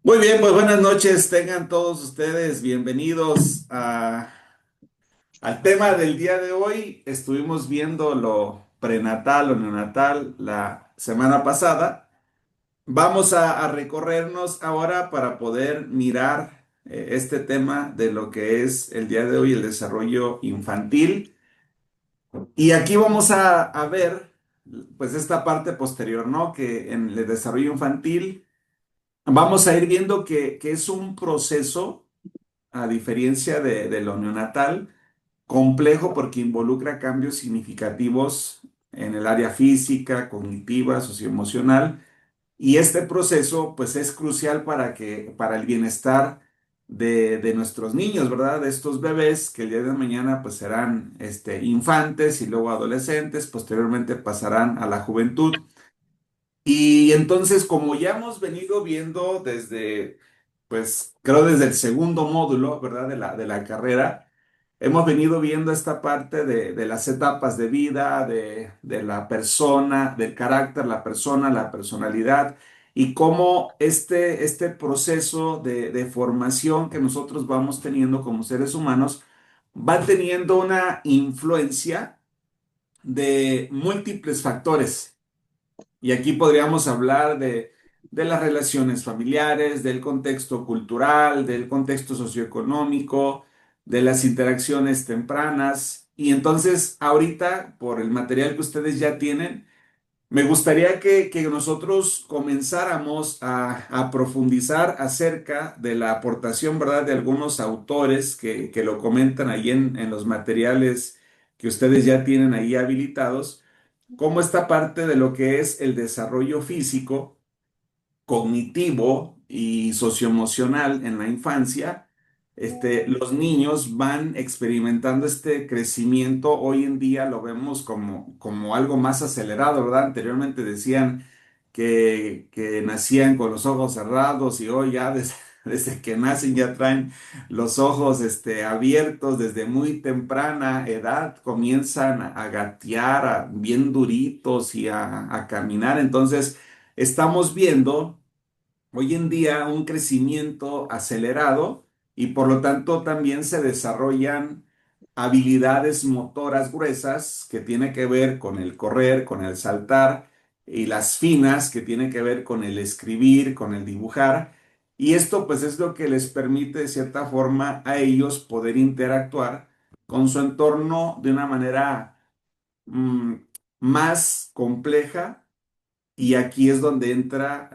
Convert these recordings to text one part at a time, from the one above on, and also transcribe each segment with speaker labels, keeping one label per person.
Speaker 1: Muy bien, pues buenas noches, tengan todos ustedes bienvenidos al tema del día de hoy. Estuvimos viendo lo prenatal o neonatal la semana pasada. Vamos a recorrernos ahora para poder mirar este tema de lo que es el día de hoy el desarrollo infantil. Y aquí vamos a ver pues esta parte posterior, ¿no? Que en el desarrollo infantil vamos a ir viendo que es un proceso a diferencia de lo neonatal, complejo porque involucra cambios significativos en el área física, cognitiva, socioemocional, y este proceso pues es crucial para el bienestar de nuestros niños, ¿verdad? De estos bebés que el día de mañana pues serán infantes y luego adolescentes, posteriormente pasarán a la juventud. Y entonces, como ya hemos venido viendo desde, pues creo desde el segundo módulo, ¿verdad? De la carrera, hemos venido viendo esta parte de las etapas de vida, de la persona, del carácter, la persona, la personalidad, y cómo este proceso de formación que nosotros vamos teniendo como seres humanos va teniendo una influencia de múltiples factores. Y aquí podríamos hablar de las relaciones familiares, del contexto cultural, del contexto socioeconómico, de las interacciones tempranas. Y entonces, ahorita, por el material que ustedes ya tienen, me gustaría que nosotros comenzáramos a profundizar acerca de la aportación, ¿verdad?, de algunos autores que lo comentan ahí en los materiales que ustedes ya tienen ahí habilitados, cómo esta parte de lo que es el desarrollo físico, cognitivo y socioemocional en la infancia, los niños van experimentando este crecimiento. Hoy en día lo vemos como algo más acelerado, ¿verdad? Anteriormente decían que nacían con los ojos cerrados y hoy ya desde que nacen ya traen los ojos abiertos desde muy temprana edad, comienzan a gatear bien duritos y a caminar. Entonces, estamos viendo hoy en día un crecimiento acelerado y por lo tanto también se desarrollan habilidades motoras gruesas que tiene que ver con el correr, con el saltar, y las finas que tiene que ver con el escribir, con el dibujar. Y esto pues es lo que les permite de cierta forma a ellos poder interactuar con su entorno de una manera mm, más compleja. Y aquí es donde entra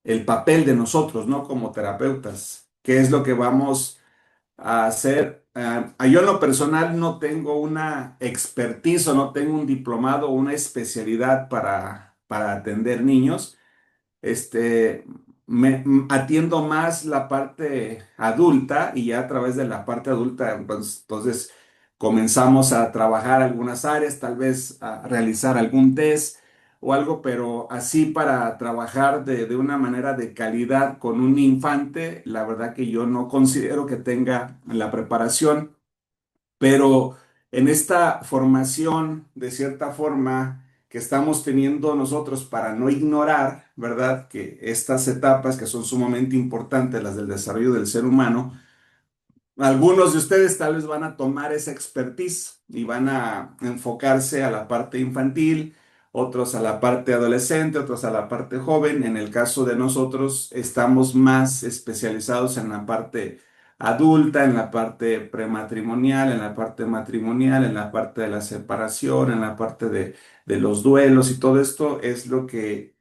Speaker 1: el papel de nosotros, ¿no? Como terapeutas. ¿Qué es lo que vamos a hacer? Yo en lo personal no tengo una expertise o no tengo un diplomado o una especialidad para atender niños. Este, atiendo más la parte adulta y ya a través de la parte adulta, entonces comenzamos a trabajar algunas áreas, tal vez a realizar algún test o algo, pero así para trabajar de una manera de calidad con un infante, la verdad que yo no considero que tenga la preparación, pero en esta formación, de cierta forma, que estamos teniendo nosotros para no ignorar, ¿verdad? Que estas etapas que son sumamente importantes, las del desarrollo del ser humano, algunos de ustedes tal vez van a tomar esa expertise y van a enfocarse a la parte infantil, otros a la parte adolescente, otros a la parte joven. En el caso de nosotros, estamos más especializados en la parte adulta, en la parte prematrimonial, en la parte matrimonial, en la parte de la separación, en la parte de los duelos, y todo esto es lo que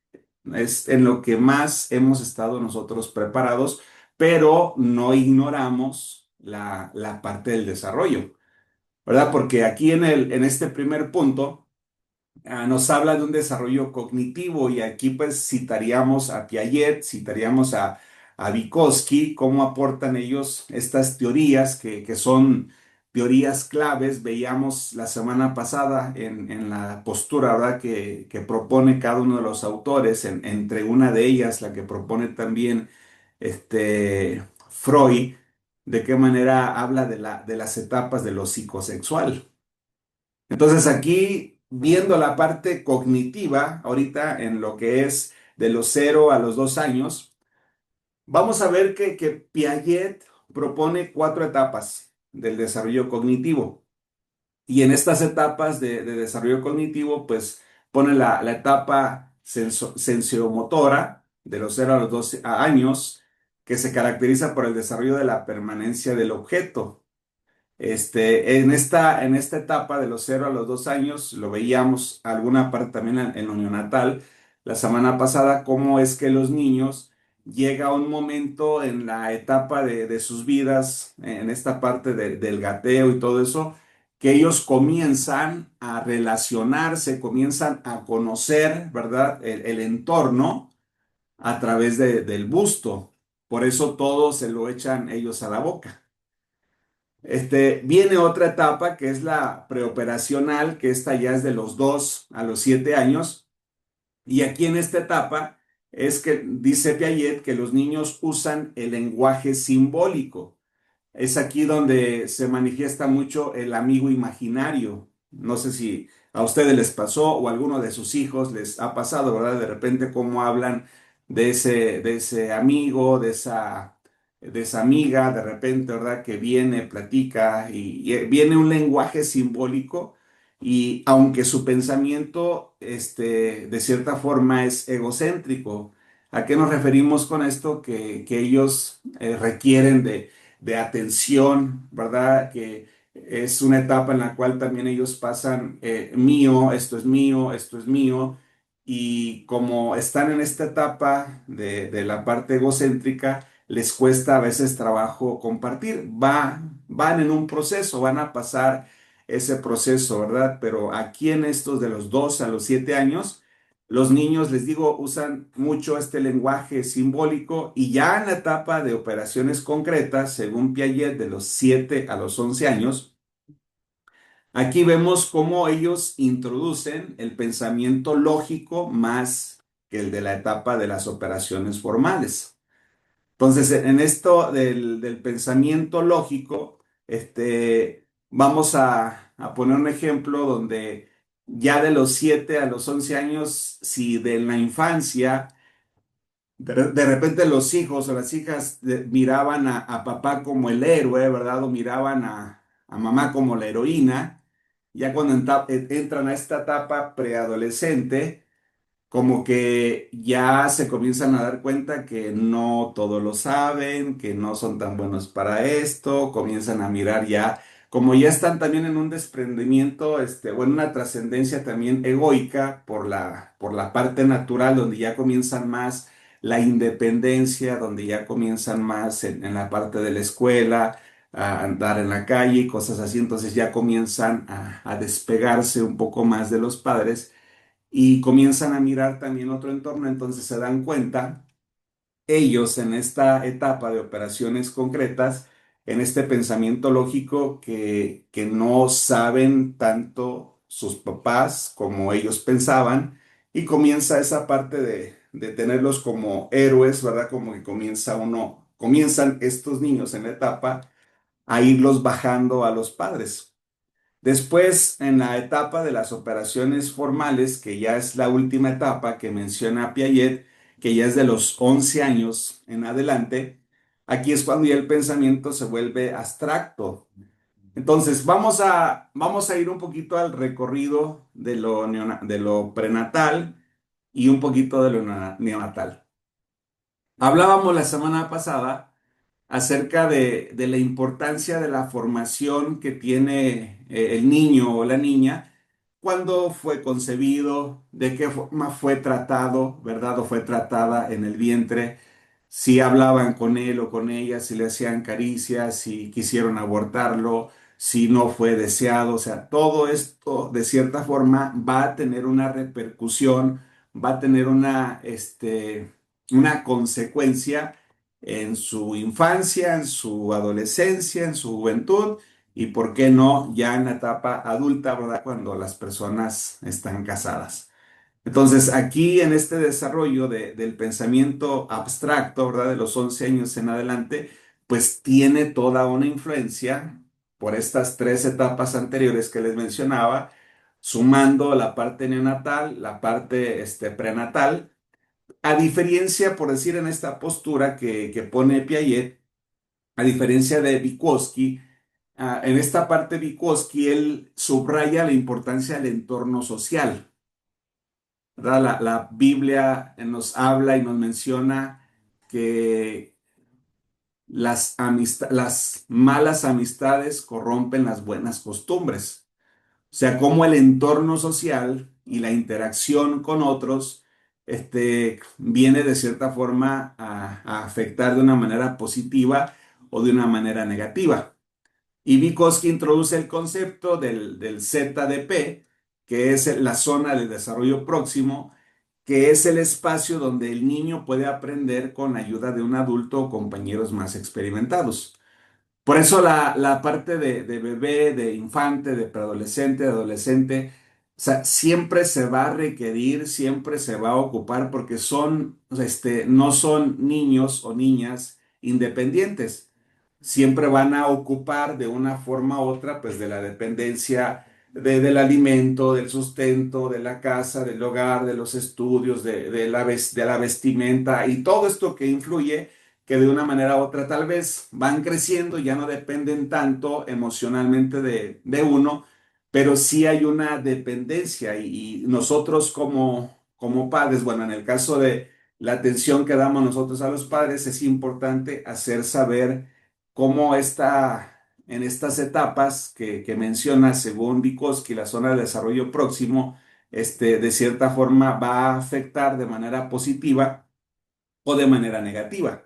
Speaker 1: es en lo que más hemos estado nosotros preparados, pero no ignoramos la parte del desarrollo, ¿verdad? Porque aquí en este primer punto nos habla de un desarrollo cognitivo, y aquí pues citaríamos a Piaget, citaríamos a Vygotsky, cómo aportan ellos estas teorías que son teorías claves. Veíamos la semana pasada en la postura, ¿verdad?, que propone cada uno de los autores, entre una de ellas, la que propone también Freud, de qué manera habla de las etapas de lo psicosexual. Entonces aquí, viendo la parte cognitiva, ahorita en lo que es de los 0 a los 2 años, Vamos a ver que Piaget propone cuatro etapas del desarrollo cognitivo. Y en estas etapas de desarrollo cognitivo, pues pone la etapa sensomotora de los 0 a los 12 años, que se caracteriza por el desarrollo de la permanencia del objeto. En esta etapa de los 0 a los 2 años, lo veíamos alguna parte también en lo neonatal la semana pasada, cómo es que los niños llega un momento en la etapa de sus vidas, en esta parte del gateo y todo eso, que ellos comienzan a relacionarse, comienzan a conocer, ¿verdad? El entorno a través del busto. Por eso todo se lo echan ellos a la boca. Viene otra etapa que es la preoperacional, que esta ya es de los 2 a los 7 años. Y aquí en esta etapa es que dice Piaget que los niños usan el lenguaje simbólico. Es aquí donde se manifiesta mucho el amigo imaginario. No sé si a ustedes les pasó o a alguno de sus hijos les ha pasado, ¿verdad? De repente cómo hablan de ese amigo, de esa amiga, de repente, ¿verdad? Que viene, platica y viene un lenguaje simbólico y aunque su pensamiento, de cierta forma es egocéntrico. ¿A qué nos referimos con esto? Que ellos requieren de atención, ¿verdad? Que es una etapa en la cual también ellos pasan mío, esto es mío, y como están en esta etapa de la parte egocéntrica, les cuesta a veces trabajo compartir. Van en un proceso, van a pasar ese proceso, ¿verdad? Pero aquí en estos de los 2 a los 7 años, los niños, les digo, usan mucho este lenguaje simbólico y ya en la etapa de operaciones concretas, según Piaget, de los 7 a los 11 años, aquí vemos cómo ellos introducen el pensamiento lógico más que el de la etapa de las operaciones formales. Entonces, en esto del pensamiento lógico, vamos a poner un ejemplo donde ya de los 7 a los 11 años, si de la infancia, de repente los hijos o las hijas miraban a papá como el héroe, ¿verdad? O miraban a mamá como la heroína, ya cuando entran a esta etapa preadolescente, como que ya se comienzan a dar cuenta que no todo lo saben, que no son tan buenos para esto, comienzan a mirar ya, como ya están también en un desprendimiento, o en una trascendencia también egoica por la parte natural, donde ya comienzan más la independencia, donde ya comienzan más en la parte de la escuela, a andar en la calle y cosas así, entonces ya comienzan a despegarse un poco más de los padres y comienzan a mirar también otro entorno, entonces se dan cuenta ellos en esta etapa de operaciones concretas, en este pensamiento lógico que no saben tanto sus papás como ellos pensaban y comienza esa parte de tenerlos como héroes, ¿verdad? Como que comienzan estos niños en la etapa a irlos bajando a los padres. Después, en la etapa de las operaciones formales, que ya es la última etapa que menciona Piaget, que ya es de los 11 años en adelante, aquí es cuando ya el pensamiento se vuelve abstracto. Entonces, vamos a ir un poquito al recorrido de lo prenatal y un poquito de lo neonatal. Hablábamos la semana pasada acerca de la importancia de la formación que tiene el niño o la niña cuando fue concebido, de qué forma fue tratado, ¿verdad? O fue tratada en el vientre, si hablaban con él o con ella, si le hacían caricias, si quisieron abortarlo, si no fue deseado. O sea, todo esto de cierta forma va a tener una repercusión, va a tener una consecuencia en su infancia, en su adolescencia, en su juventud y, ¿por qué no, ya en la etapa adulta, ¿verdad? Cuando las personas están casadas. Entonces, aquí en este desarrollo del pensamiento abstracto, ¿verdad? De los 11 años en adelante, pues tiene toda una influencia por estas tres etapas anteriores que les mencionaba, sumando la parte neonatal, la parte prenatal A diferencia, por decir, en esta postura que pone Piaget, a diferencia de Vygotsky, en esta parte Vygotsky, él subraya la importancia del entorno social, ¿verdad? La Biblia nos habla y nos menciona que las malas amistades corrompen las buenas costumbres. O sea, cómo el entorno social y la interacción con otros viene de cierta forma a afectar de una manera positiva o de una manera negativa. Y Vygotsky introduce el concepto del ZDP, que es la zona de desarrollo próximo, que es el espacio donde el niño puede aprender con ayuda de un adulto o compañeros más experimentados. Por eso la parte de bebé, de infante, de preadolescente, de adolescente, o sea, siempre se va a requerir, siempre se va a ocupar porque o sea, no son niños o niñas independientes. Siempre van a ocupar de una forma u otra, pues de la dependencia del alimento, del sustento, de la casa, del hogar, de los estudios, de la vestimenta y todo esto que influye que de una manera u otra tal vez van creciendo, ya no dependen tanto emocionalmente de uno, pero sí hay una dependencia y nosotros como padres, bueno, en el caso de la atención que damos nosotros a los padres, es importante hacer saber cómo en estas etapas que menciona, según Vygotsky, la zona de desarrollo próximo, de cierta forma va a afectar de manera positiva o de manera negativa.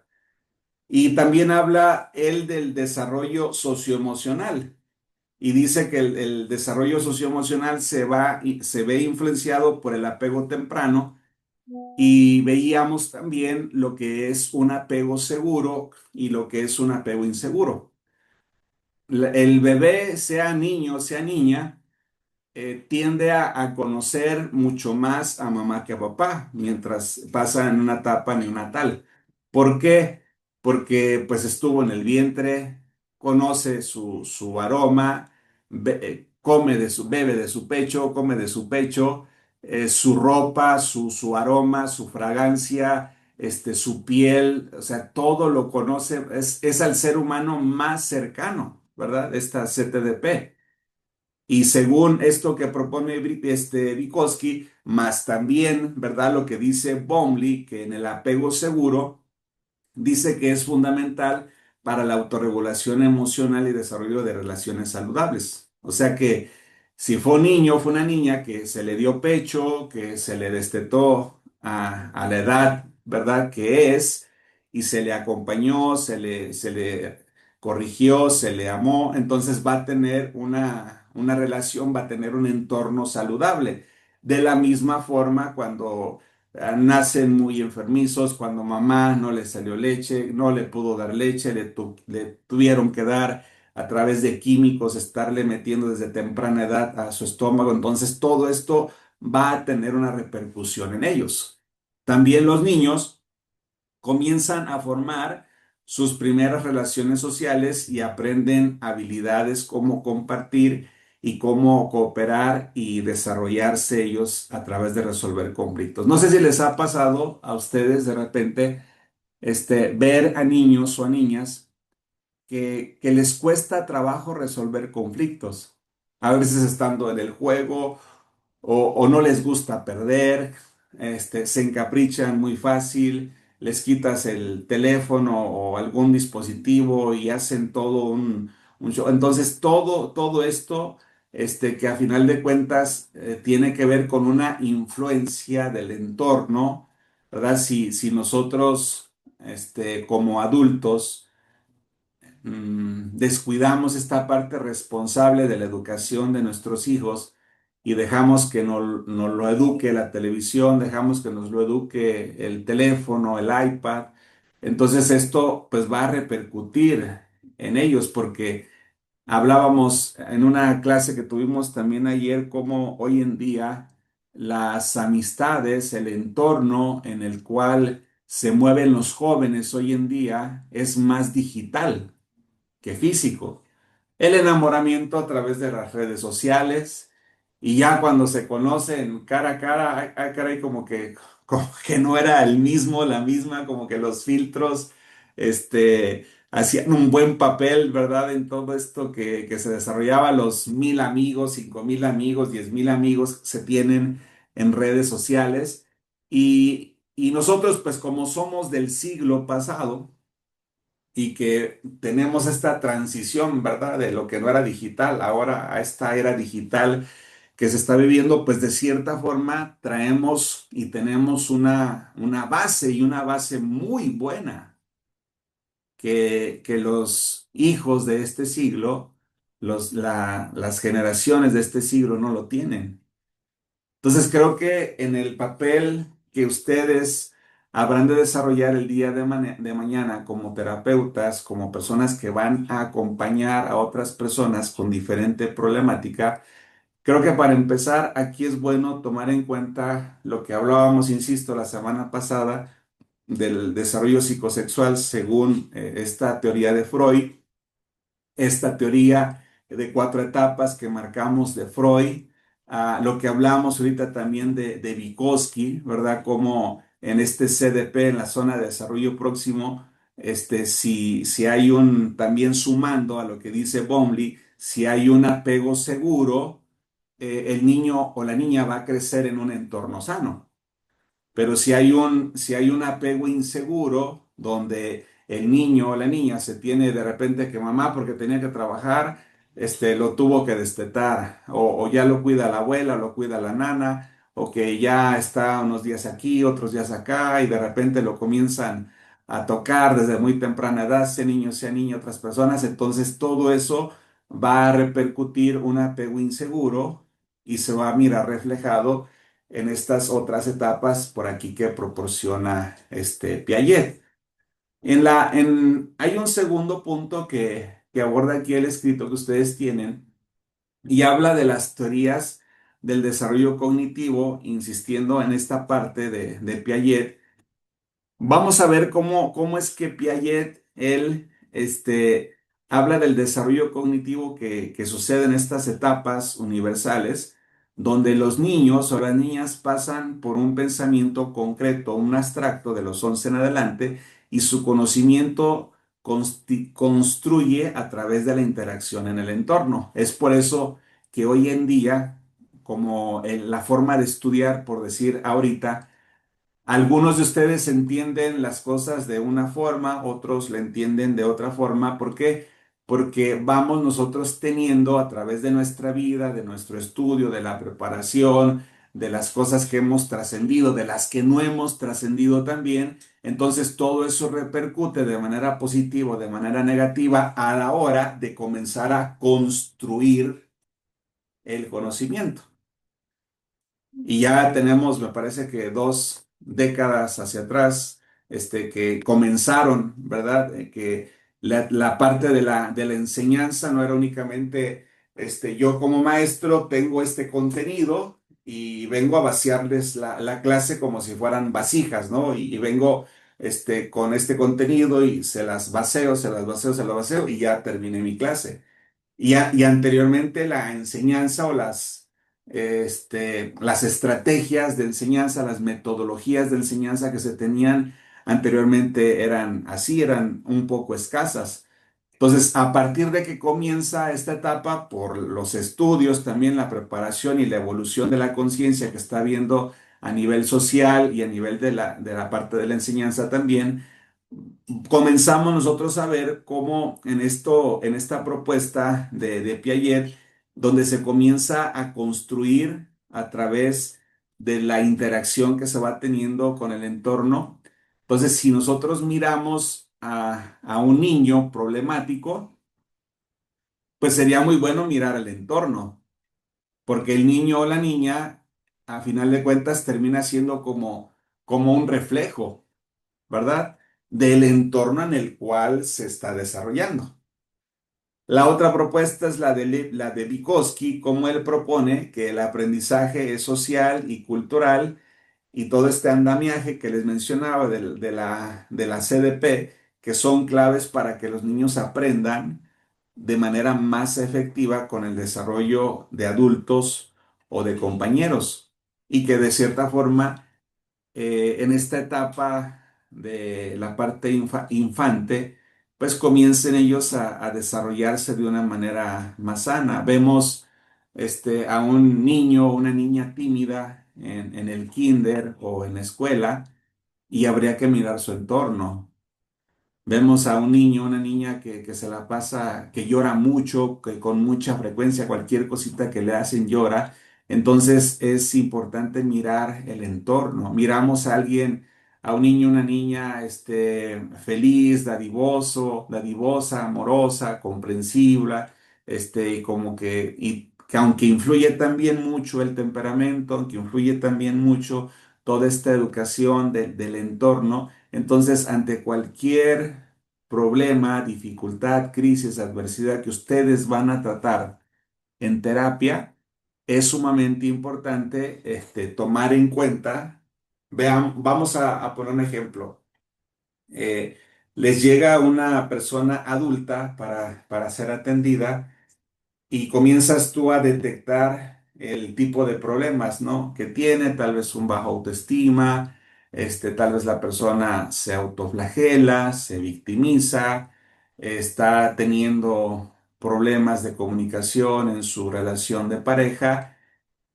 Speaker 1: Y también habla él del desarrollo socioemocional y dice que el desarrollo socioemocional se ve influenciado por el apego temprano y veíamos también lo que es un apego seguro y lo que es un apego inseguro. El bebé, sea niño, sea niña, tiende a conocer mucho más a mamá que a papá mientras pasa en una etapa neonatal. ¿Por qué? Porque pues estuvo en el vientre, conoce su aroma, bebe de su pecho, come de su pecho, su ropa, su aroma, su fragancia, su piel, o sea, todo lo conoce, es al ser humano más cercano, ¿verdad? Esta CTDP. Y según esto que propone Vygotsky, más también, ¿verdad? Lo que dice Bomley, que en el apego seguro, dice que es fundamental para la autorregulación emocional y desarrollo de relaciones saludables. O sea que si fue un niño, fue una niña que se le dio pecho, que se le destetó a la edad, ¿verdad? Que es, y se le acompañó, se le corrigió, se le amó, entonces va a tener una relación, va a tener un entorno saludable. De la misma forma, cuando nacen muy enfermizos, cuando mamá no le salió leche, no le pudo dar leche, le tuvieron que dar a través de químicos, estarle metiendo desde temprana edad a su estómago. Entonces todo esto va a tener una repercusión en ellos. También los niños comienzan a formar sus primeras relaciones sociales y aprenden habilidades como compartir y cómo cooperar y desarrollarse ellos a través de resolver conflictos. No sé si les ha pasado a ustedes de repente ver a niños o a niñas que les cuesta trabajo resolver conflictos. A veces estando en el juego o no les gusta perder, se encaprichan muy fácil, les quitas el teléfono o algún dispositivo y hacen todo un show. Entonces, todo esto, que a final de cuentas tiene que ver con una influencia del entorno, ¿verdad? Si nosotros, como adultos, descuidamos esta parte responsable de la educación de nuestros hijos y dejamos que nos lo eduque la televisión, dejamos que nos lo eduque el teléfono, el iPad. Entonces esto pues va a repercutir en ellos porque hablábamos en una clase que tuvimos también ayer cómo hoy en día las amistades, el entorno en el cual se mueven los jóvenes hoy en día es más digital que físico. El enamoramiento a través de las redes sociales y ya cuando se conocen cara a cara, ay, caray, como que como que no era el mismo, la misma, como que los filtros, hacían un buen papel, ¿verdad? En todo esto que se desarrollaba, los 1,000 amigos, 5,000 amigos, 10,000 amigos se tienen en redes sociales. Y nosotros, pues como somos del siglo pasado y que tenemos esta transición, ¿verdad? De lo que no era digital, ahora a esta era digital que se está viviendo, pues de cierta forma traemos y tenemos una base y una base muy buena que los hijos de este siglo, las generaciones de este siglo no lo tienen. Entonces creo que en el papel que ustedes habrán de desarrollar el día de mañana como terapeutas, como personas que van a acompañar a otras personas con diferente problemática, creo que para empezar, aquí es bueno tomar en cuenta lo que hablábamos, insisto, la semana pasada del desarrollo psicosexual según esta teoría de Freud, esta teoría de 4 etapas que marcamos de Freud, lo que hablamos ahorita también de Vygotsky, ¿verdad? Como en este CDP, en la zona de desarrollo próximo, si hay también sumando a lo que dice Bomley, si hay un apego seguro, el niño o la niña va a crecer en un entorno sano. Pero si hay un apego inseguro donde el niño o la niña se tiene de repente que mamá porque tenía que trabajar, lo tuvo que destetar, o ya lo cuida la abuela, lo cuida la nana, o que ya está unos días aquí, otros días acá, y de repente lo comienzan a tocar desde muy temprana edad, sea niño, otras personas, entonces todo eso va a repercutir un apego inseguro y se va a mirar reflejado en estas otras etapas por aquí que proporciona Piaget. Hay un segundo punto que aborda aquí el escrito que ustedes tienen y habla de las teorías del desarrollo cognitivo, insistiendo en esta parte de Piaget. Vamos a ver cómo es que Piaget, él, habla del desarrollo cognitivo que sucede en estas etapas universales, donde los niños o las niñas pasan por un pensamiento concreto, un abstracto de los 11 en adelante, y su conocimiento construye a través de la interacción en el entorno. Es por eso que hoy en día, como la forma de estudiar, por decir ahorita, algunos de ustedes entienden las cosas de una forma, otros le entienden de otra forma. ¿Por qué? Porque vamos nosotros teniendo a través de nuestra vida, de nuestro estudio, de la preparación, de las cosas que hemos trascendido, de las que no hemos trascendido también. Entonces todo eso repercute de manera positiva o de manera negativa a la hora de comenzar a construir el conocimiento. Y ya tenemos, me parece que 2 décadas hacia atrás, que comenzaron, ¿verdad? Que la parte de la enseñanza no era únicamente, yo como maestro tengo este contenido y vengo a vaciarles la clase como si fueran vasijas, ¿no? Y vengo, con este contenido y se las vacío, se las vacío, se las vacío y ya terminé mi clase. Y anteriormente la enseñanza o las estrategias de enseñanza, las metodologías de enseñanza que se tenían anteriormente eran así, eran un poco escasas. Entonces, a partir de que comienza esta etapa, por los estudios, también la preparación y la evolución de la conciencia que está habiendo a nivel social y a nivel de la parte de la enseñanza también, comenzamos nosotros a ver cómo en esta propuesta de Piaget, donde se comienza a construir a través de la interacción que se va teniendo con el entorno. Entonces, si nosotros miramos a un niño problemático, pues sería muy bueno mirar el entorno, porque el niño o la niña, a final de cuentas, termina siendo como un reflejo, ¿verdad? Del entorno en el cual se está desarrollando. La otra propuesta es la de Vygotsky, como él propone que el aprendizaje es social y cultural y todo este andamiaje que les mencionaba de la CDP, que son claves para que los niños aprendan de manera más efectiva con el desarrollo de adultos o de compañeros y que de cierta forma en esta etapa de la parte infante, pues comiencen ellos a desarrollarse de una manera más sana. Vemos a un niño o una niña tímida en el kinder o en la escuela y habría que mirar su entorno. Vemos a un niño, una niña que se la pasa, que llora mucho, que con mucha frecuencia cualquier cosita que le hacen llora. Entonces es importante mirar el entorno. Miramos a alguien, a un niño, una niña, feliz, dadivoso, dadivosa, amorosa, comprensiva, y como que aunque influye también mucho el temperamento, aunque influye también mucho toda esta educación del entorno, entonces, ante cualquier problema, dificultad, crisis, adversidad que ustedes van a tratar en terapia, es sumamente importante tomar en cuenta. Vean, vamos a poner un ejemplo. Eh, Les llega una persona adulta para ser atendida y comienzas tú a detectar el tipo de problemas, ¿no? Que tiene, tal vez un bajo autoestima, tal vez la persona se autoflagela, se victimiza, está teniendo problemas de comunicación en su relación de pareja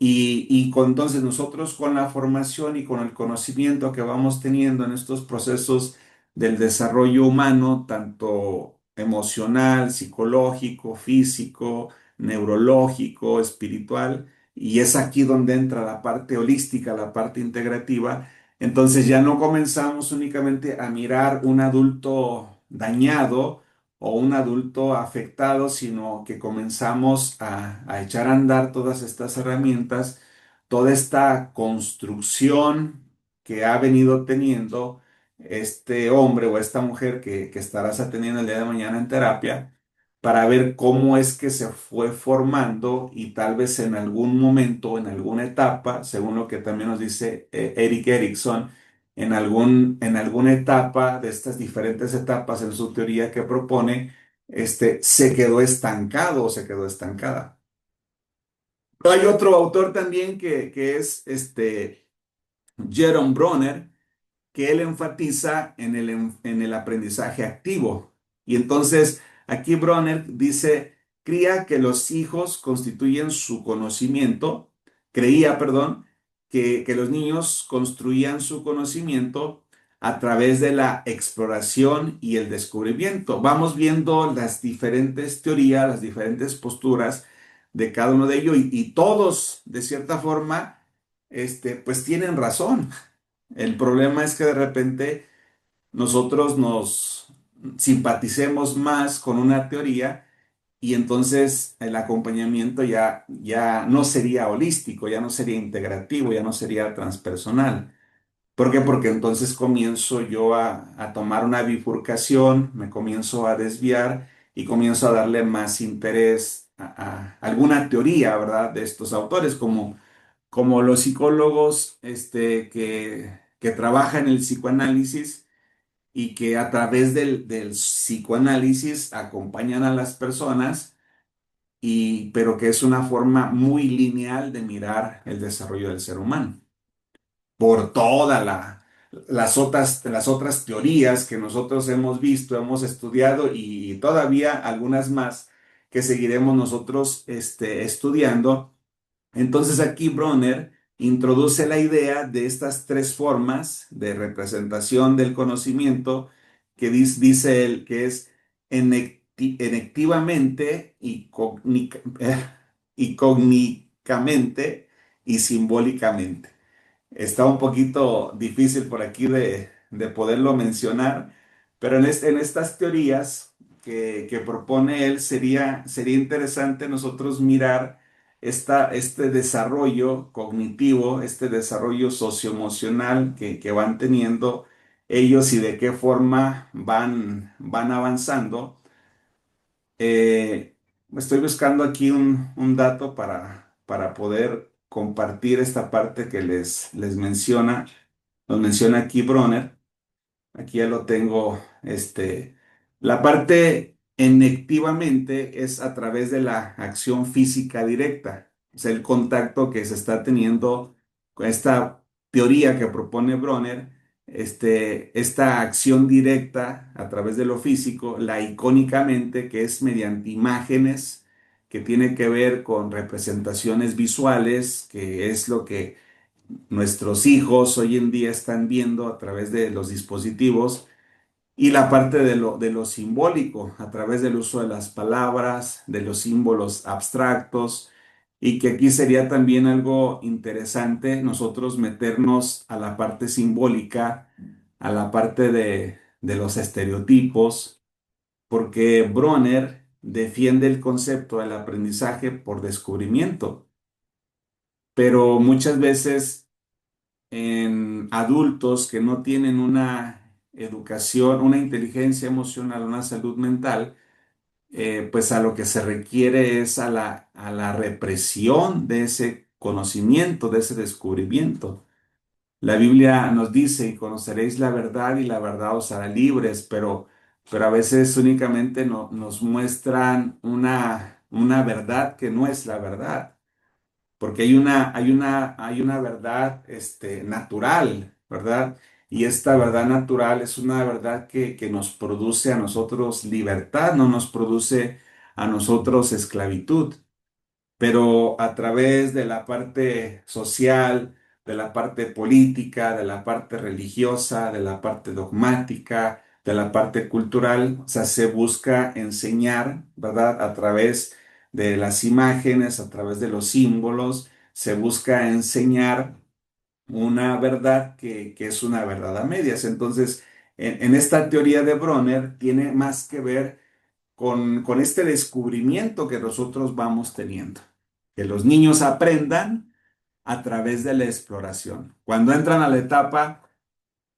Speaker 1: entonces nosotros con la formación y con el conocimiento que vamos teniendo en estos procesos del desarrollo humano, tanto emocional, psicológico, físico, neurológico, espiritual, y es aquí donde entra la parte holística, la parte integrativa, entonces ya no comenzamos únicamente a mirar un adulto dañado, o un adulto afectado, sino que comenzamos a echar a andar todas estas herramientas, toda esta construcción que ha venido teniendo este hombre o esta mujer que estarás atendiendo el día de mañana en terapia, para ver cómo es que se fue formando y tal vez en algún momento, en alguna etapa, según lo que también nos dice Eric Erickson, en alguna etapa de estas diferentes etapas en su teoría que propone, se quedó estancado o se quedó estancada. Hay otro autor también que es Jerome Bronner, que él enfatiza en el aprendizaje activo. Y entonces aquí Bronner dice, cría que los hijos constituyen su conocimiento, creía, perdón, que los niños construían su conocimiento a través de la exploración y el descubrimiento. Vamos viendo las diferentes teorías, las diferentes posturas de cada uno de ellos y todos, de cierta forma, pues tienen razón. El problema es que de repente nosotros nos simpaticemos más con una teoría y entonces el acompañamiento ya no sería holístico, ya no sería integrativo, ya no sería transpersonal. ¿Por qué? Porque entonces comienzo yo a tomar una bifurcación, me comienzo a desviar y comienzo a darle más interés a alguna teoría, ¿verdad? De estos autores, como los psicólogos que trabajan el psicoanálisis y que a través del psicoanálisis acompañan a las personas, pero que es una forma muy lineal de mirar el desarrollo del ser humano, por todas las otras teorías que nosotros hemos visto, hemos estudiado y todavía algunas más que seguiremos nosotros estudiando. Entonces aquí Bronner introduce la idea de estas tres formas de representación del conocimiento que dice él que es enectivamente y cógnicamente y simbólicamente. Está un poquito difícil por aquí de poderlo mencionar, pero en estas teorías que propone él sería interesante nosotros mirar este desarrollo cognitivo, este desarrollo socioemocional que van teniendo ellos y de qué forma van avanzando. Estoy buscando aquí un dato para poder compartir esta parte que les menciona, nos menciona aquí Bronner. Aquí ya lo tengo. La parte enectivamente es a través de la acción física directa, es el contacto que se está teniendo con esta. teoría que propone Bronner, esta acción directa a través de lo físico, la icónicamente, que es mediante imágenes, que tiene que ver con representaciones visuales, que es lo que nuestros hijos hoy en día están viendo a través de los dispositivos, y la parte de lo simbólico, a través del uso de las palabras, de los símbolos abstractos, y que aquí sería también algo interesante nosotros meternos a la parte simbólica, a la parte de los estereotipos, porque Bronner defiende el concepto del aprendizaje por descubrimiento, pero muchas veces en adultos que no tienen una educación, una inteligencia emocional, una salud mental, pues a lo que se requiere es a la represión de ese conocimiento, de ese descubrimiento. La Biblia nos dice, y conoceréis la verdad y la verdad os hará libres, pero a veces únicamente nos muestran una verdad que no es la verdad, porque hay una verdad natural, ¿verdad? Y esta verdad natural es una verdad que nos produce a nosotros libertad, no nos produce a nosotros esclavitud, pero a través de la parte social, de la parte política, de la parte religiosa, de la parte dogmática, de la parte cultural, o sea, se busca enseñar, ¿verdad? A través de las imágenes, a través de los símbolos, se busca enseñar una verdad que es una verdad a medias. Entonces, en esta teoría de Bronner tiene más que ver con este descubrimiento que nosotros vamos teniendo, que los niños aprendan a través de la exploración. Cuando entran a la etapa,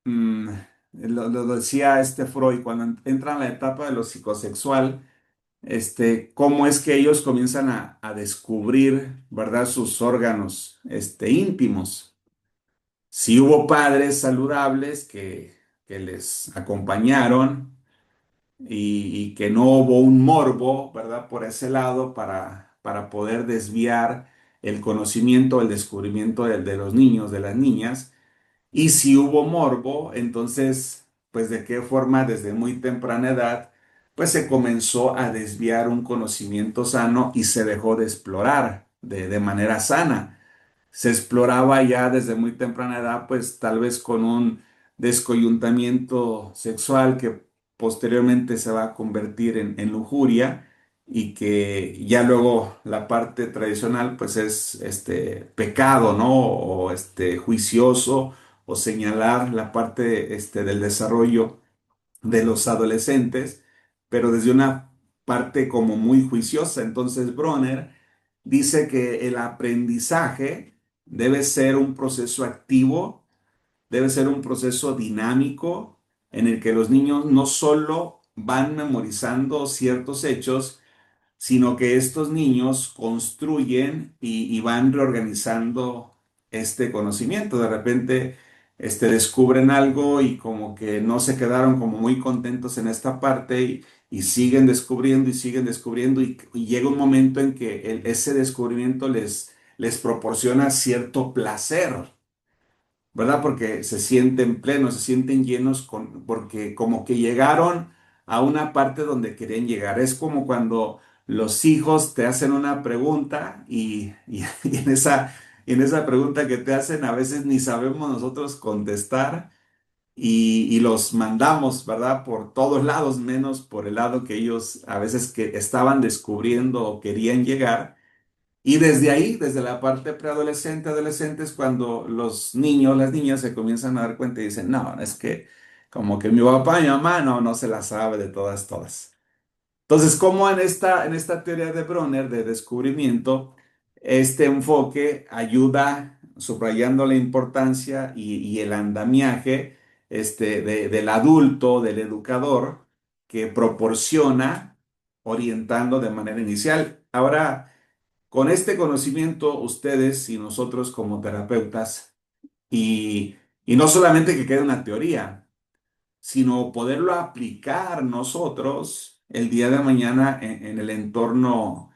Speaker 1: mm, lo decía Freud, cuando entran a la etapa de lo psicosexual, cómo es que ellos comienzan a descubrir, ¿verdad?, sus órganos, íntimos. Si hubo padres saludables que les acompañaron, y que no hubo un morbo, ¿verdad? Por ese lado para poder desviar el conocimiento, el descubrimiento de los niños, de las niñas. Y si hubo morbo, entonces, pues de qué forma desde muy temprana edad, pues se comenzó a desviar un conocimiento sano y se dejó de explorar de manera sana. Se exploraba ya desde muy temprana edad, pues tal vez con un descoyuntamiento sexual que posteriormente se va a convertir en lujuria, y que ya luego la parte tradicional pues es pecado, ¿no? O juicioso, o señalar la parte del desarrollo de los adolescentes, pero desde una parte como muy juiciosa. Entonces Bronner dice que el aprendizaje debe ser un proceso activo, debe ser un proceso dinámico en el que los niños no solo van memorizando ciertos hechos, sino que estos niños construyen y van reorganizando este conocimiento. De repente, descubren algo y como que no se quedaron como muy contentos en esta parte, y siguen descubriendo, y llega un momento en que ese descubrimiento les proporciona cierto placer, ¿verdad? Porque se sienten plenos, se sienten llenos porque como que llegaron a una parte donde querían llegar. Es como cuando los hijos te hacen una pregunta y en esa pregunta que te hacen a veces ni sabemos nosotros contestar, y los mandamos, ¿verdad? Por todos lados, menos por el lado que ellos a veces que estaban descubriendo o querían llegar. Y desde ahí, desde la parte preadolescente, adolescente, es cuando los niños, las niñas se comienzan a dar cuenta y dicen, no, es que como que mi papá y mi mamá no se la sabe de todas, todas. Entonces, como en esta teoría de Bronner de descubrimiento, este enfoque ayuda subrayando la importancia y el andamiaje del adulto, del educador, que proporciona orientando de manera inicial. Ahora, con este conocimiento, ustedes y nosotros como terapeutas, y, y no solamente que quede una teoría, sino poderlo aplicar nosotros el día de mañana en el entorno,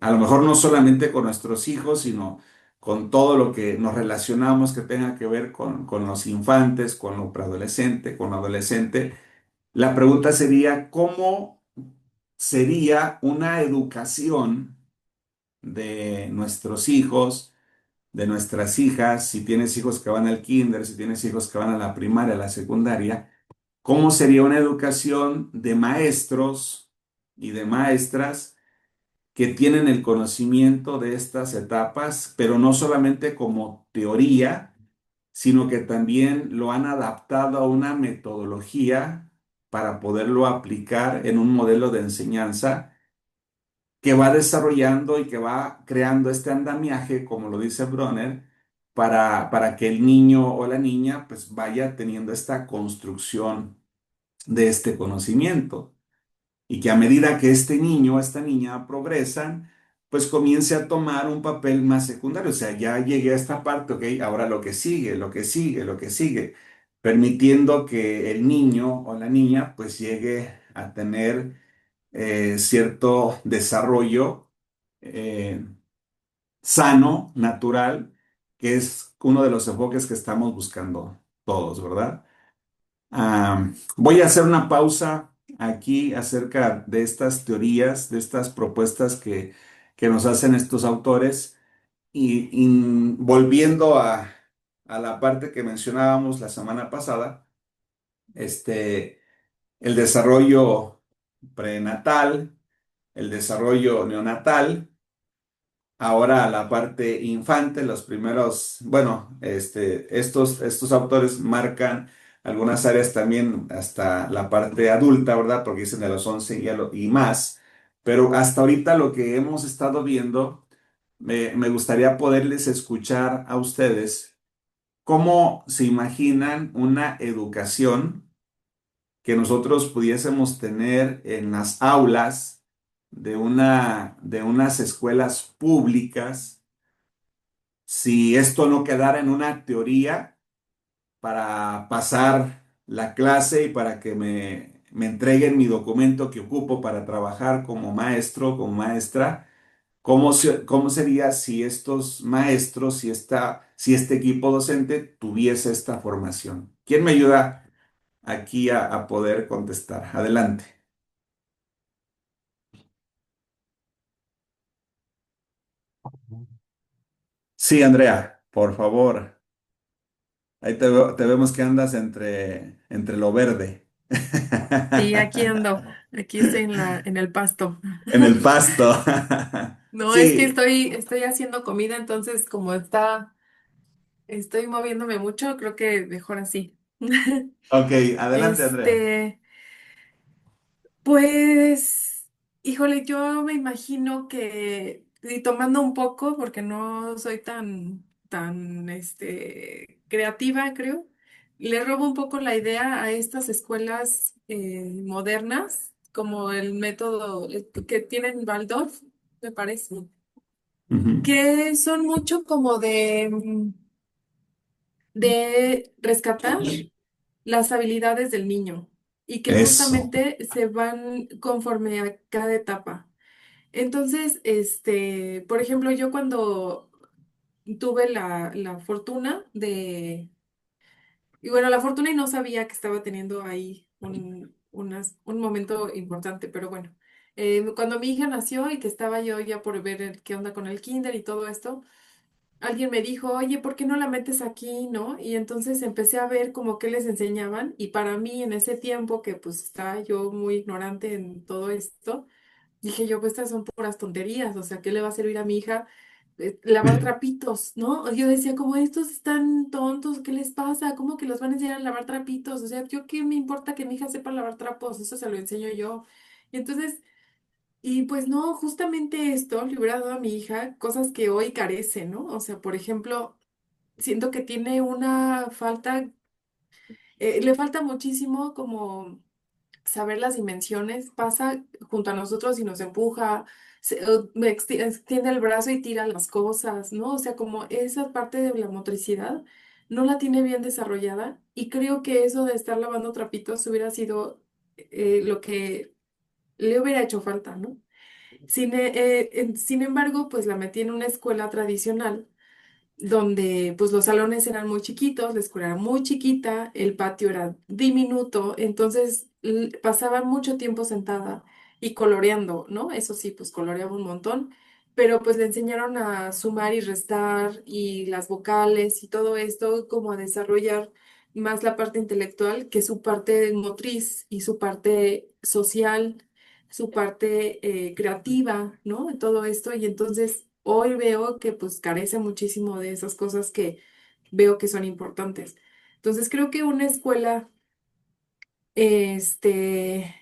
Speaker 1: a lo mejor no solamente con nuestros hijos, sino con todo lo que nos relacionamos que tenga que ver con los infantes, con lo preadolescente, con lo adolescente. La pregunta sería, ¿cómo sería una educación de nuestros hijos, de nuestras hijas, si tienes hijos que van al kinder, si tienes hijos que van a la primaria, a la secundaria? ¿Cómo sería una educación de maestros y de maestras que tienen el conocimiento de estas etapas, pero no solamente como teoría, sino que también lo han adaptado a una metodología para poderlo aplicar en un modelo de enseñanza que va desarrollando y que va creando este andamiaje, como lo dice Bronner, para que el niño o la niña pues vaya teniendo esta construcción de este conocimiento y que a medida que este niño o esta niña progresan, pues comience a tomar un papel más secundario. O sea, ya llegué a esta parte, ok, ahora lo que sigue, lo que sigue, lo que sigue, permitiendo que el niño o la niña pues llegue a tener cierto desarrollo eh, sano, natural, que es uno de los enfoques que estamos buscando todos, ¿verdad? Voy a hacer una pausa aquí acerca de estas teorías, de estas propuestas que nos hacen estos autores y volviendo a la parte que mencionábamos la semana pasada, este, el desarrollo prenatal, el desarrollo neonatal. Ahora la parte infante, los primeros, bueno, estos autores marcan algunas áreas también hasta la parte adulta, ¿verdad? Porque dicen de los 11 y más. Pero hasta ahorita lo que hemos estado viendo, me gustaría poderles escuchar a ustedes cómo se imaginan una educación que nosotros pudiésemos tener en las aulas de unas escuelas públicas si esto no quedara en una teoría para pasar la clase y para que me entreguen mi documento que ocupo para trabajar como maestro, como maestra, cómo sería si estos maestros, si este equipo docente tuviese esta formación? ¿Quién me ayuda aquí a poder contestar? Adelante. Sí, Andrea, por favor. Ahí te vemos que andas entre lo verde.
Speaker 2: Sí, aquí ando, aquí estoy en el pasto.
Speaker 1: En el pasto.
Speaker 2: No, es que
Speaker 1: Sí,
Speaker 2: estoy haciendo comida, entonces estoy moviéndome mucho, creo que mejor así.
Speaker 1: ok, adelante, Andrea.
Speaker 2: Este, pues, híjole, yo me imagino que, y tomando un poco, porque no soy tan creativa, creo, le robo un poco la idea a estas escuelas modernas, como el método que tienen Waldorf, me parece,
Speaker 1: Ujú.
Speaker 2: que son mucho como de rescatar las habilidades del niño y que
Speaker 1: Eso.
Speaker 2: justamente se van conforme a cada etapa. Entonces, por ejemplo, yo cuando tuve la fortuna y bueno, la fortuna y no sabía que estaba teniendo ahí un momento importante, pero bueno, cuando mi hija nació y que estaba yo ya por ver qué onda con el kinder y todo esto, alguien me dijo, oye, ¿por qué no la metes aquí, no? Y entonces empecé a ver como qué les enseñaban y para mí en ese tiempo que pues estaba yo muy ignorante en todo esto, dije yo, pues estas son puras tonterías, o sea, ¿qué le va a servir a mi hija lavar trapitos, ¿no? Yo decía, como estos están tontos, ¿qué les pasa? ¿Cómo que los van a enseñar a lavar trapitos? O sea, ¿yo qué me importa que mi hija sepa lavar trapos? Eso se lo enseño yo. Y entonces, y pues no, justamente esto le hubiera dado a mi hija cosas que hoy carece, ¿no? O sea, por ejemplo, siento que tiene una falta, le falta muchísimo como saber las dimensiones, pasa junto a nosotros y nos empuja, me extiende el brazo y tira las cosas, ¿no? O sea, como esa parte de la motricidad no la tiene bien desarrollada y creo que eso de estar lavando trapitos hubiera sido lo que le hubiera hecho falta, ¿no? Sin embargo, pues la metí en una escuela tradicional donde pues los salones eran muy chiquitos, la escuela era muy chiquita, el patio era diminuto, entonces pasaba mucho tiempo sentada y coloreando, ¿no? Eso sí, pues coloreaba un montón, pero pues le enseñaron a sumar y restar y las vocales y todo esto, como a desarrollar más la parte intelectual que su parte motriz y su parte social, su parte creativa, ¿no? De todo esto. Y entonces hoy veo que pues carece muchísimo de esas cosas que veo que son importantes. Entonces creo que una escuela, este,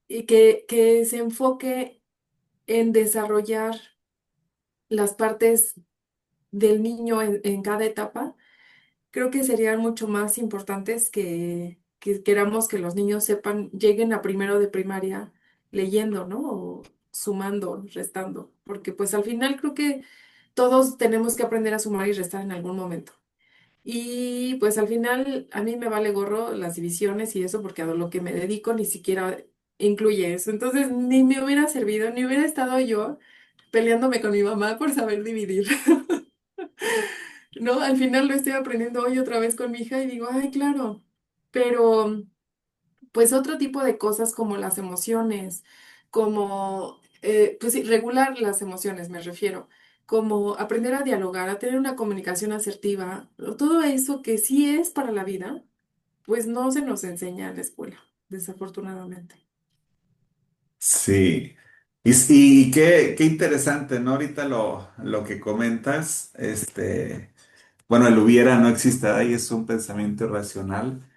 Speaker 2: y que se enfoque en desarrollar las partes del niño en cada etapa, creo que serían mucho más importantes que queramos que los niños sepan, lleguen a primero de primaria leyendo, ¿no? O sumando, restando, porque pues al final creo que todos tenemos que aprender a sumar y restar en algún momento. Y pues al final a mí me vale gorro las divisiones y eso porque a lo que me dedico ni siquiera incluye eso. Entonces ni me hubiera servido, ni hubiera estado yo peleándome con mi mamá por saber dividir. No, al final lo estoy aprendiendo hoy otra vez con mi hija y digo, ay, claro, pero pues otro tipo de cosas como las emociones, como, pues sí, regular las emociones me refiero, como aprender a dialogar, a tener una comunicación asertiva, todo eso que sí es para la vida, pues no se nos enseña en la escuela, desafortunadamente.
Speaker 1: Sí. Y qué interesante, ¿no? Ahorita lo que comentas, bueno, el hubiera no existe ahí, es un pensamiento irracional.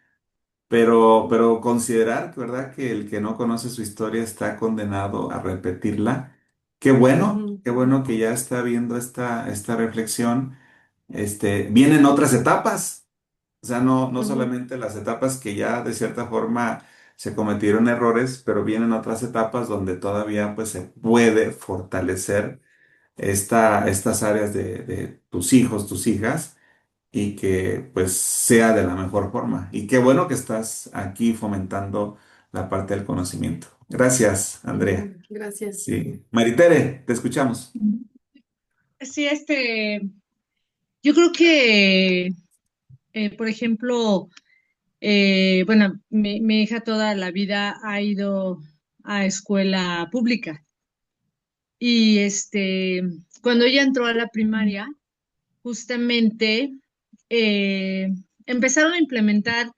Speaker 1: Pero considerar, ¿verdad?, que el que no conoce su historia está condenado a repetirla.
Speaker 2: Ujú,
Speaker 1: qué bueno que ya está viendo esta reflexión. Vienen otras etapas, o sea, no
Speaker 2: ujú,
Speaker 1: solamente las etapas que ya de cierta forma se cometieron errores, pero vienen otras etapas donde todavía pues se puede fortalecer estas áreas de tus hijos, tus hijas y que pues sea de la mejor forma. Y qué bueno que estás aquí fomentando la parte del conocimiento. Gracias, Andrea.
Speaker 2: gracias.
Speaker 1: Sí. Maritere, te escuchamos.
Speaker 3: Sí, yo creo que, por ejemplo, bueno, mi hija toda la vida ha ido a escuela pública y cuando ella entró a la primaria, justamente eh, empezaron a implementar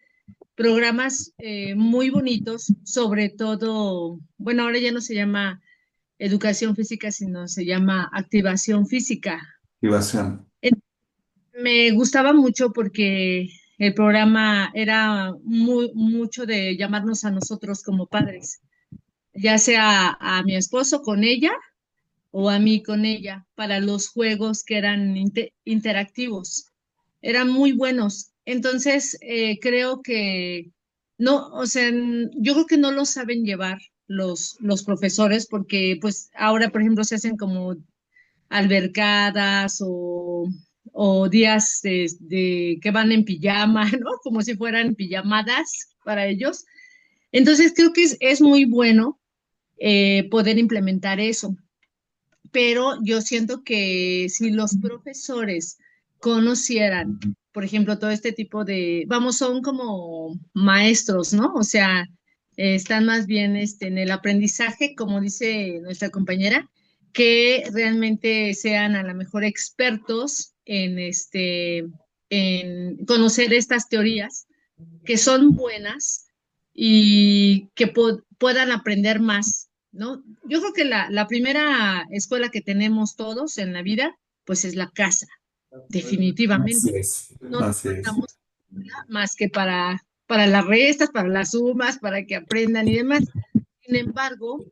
Speaker 3: programas muy bonitos, sobre todo, bueno, ahora ya no se llama educación física, sino se llama activación física.
Speaker 1: Activación.
Speaker 3: Me gustaba mucho porque el programa era mucho de llamarnos a nosotros como padres, ya sea a mi esposo con ella o a mí con ella, para los juegos que eran interactivos. Eran muy buenos. Entonces, creo que no, o sea, yo creo que no lo saben llevar los profesores porque pues ahora, por ejemplo, se hacen como albercadas o días que van en pijama, ¿no? Como si fueran pijamadas para ellos. Entonces creo que es muy bueno poder implementar eso, pero yo siento que si los profesores conocieran, por ejemplo, todo este tipo de, vamos, son como maestros, ¿no? O sea, están más bien en el aprendizaje, como dice nuestra compañera, que realmente sean a lo mejor expertos en conocer estas teorías que son buenas y que puedan aprender más, ¿no? Yo creo que la primera escuela que tenemos todos en la vida, pues es la casa,
Speaker 1: Así
Speaker 3: definitivamente.
Speaker 1: es.
Speaker 3: No nos
Speaker 1: Así es.
Speaker 3: mandamos más que para las restas, para las sumas, para que aprendan y demás. Sin embargo,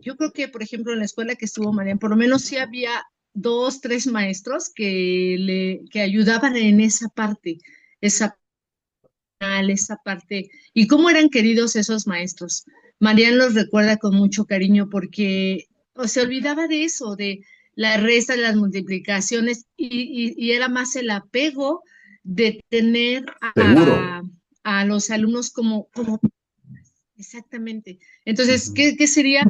Speaker 3: yo creo que, por ejemplo, en la escuela que estuvo Marian, por lo menos sí había dos, tres maestros que ayudaban en esa parte, esa esa parte. Y cómo eran queridos esos maestros. Marian los recuerda con mucho cariño porque se olvidaba de eso, de las restas, las multiplicaciones, y era más el apego de tener
Speaker 1: Seguro.
Speaker 3: a los alumnos como exactamente. Entonces,
Speaker 1: Ujú.
Speaker 3: ¿qué sería?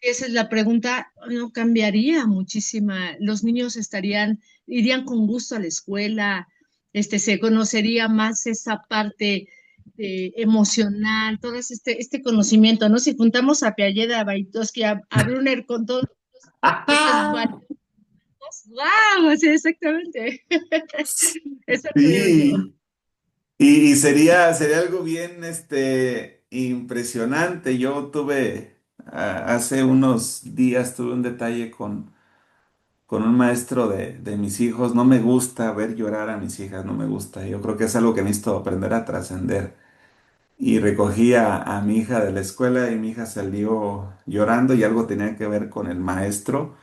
Speaker 3: Esa es la pregunta, no cambiaría muchísima. Los niños estarían irían con gusto a la escuela, se conocería más esa parte emocional, todo este conocimiento, ¿no? Si juntamos a Piaget, a Vygotsky, a Brunner con todas esas variables, ¡wow! Sí, exactamente. Eso creo yo.
Speaker 1: Sí, y sería algo bien impresionante. Yo tuve, hace unos días tuve un detalle con un maestro de mis hijos. No me gusta ver llorar a mis hijas, no me gusta. Yo creo que es algo que necesito aprender a trascender. Y recogí a mi hija de la escuela y mi hija salió llorando y algo tenía que ver con el maestro.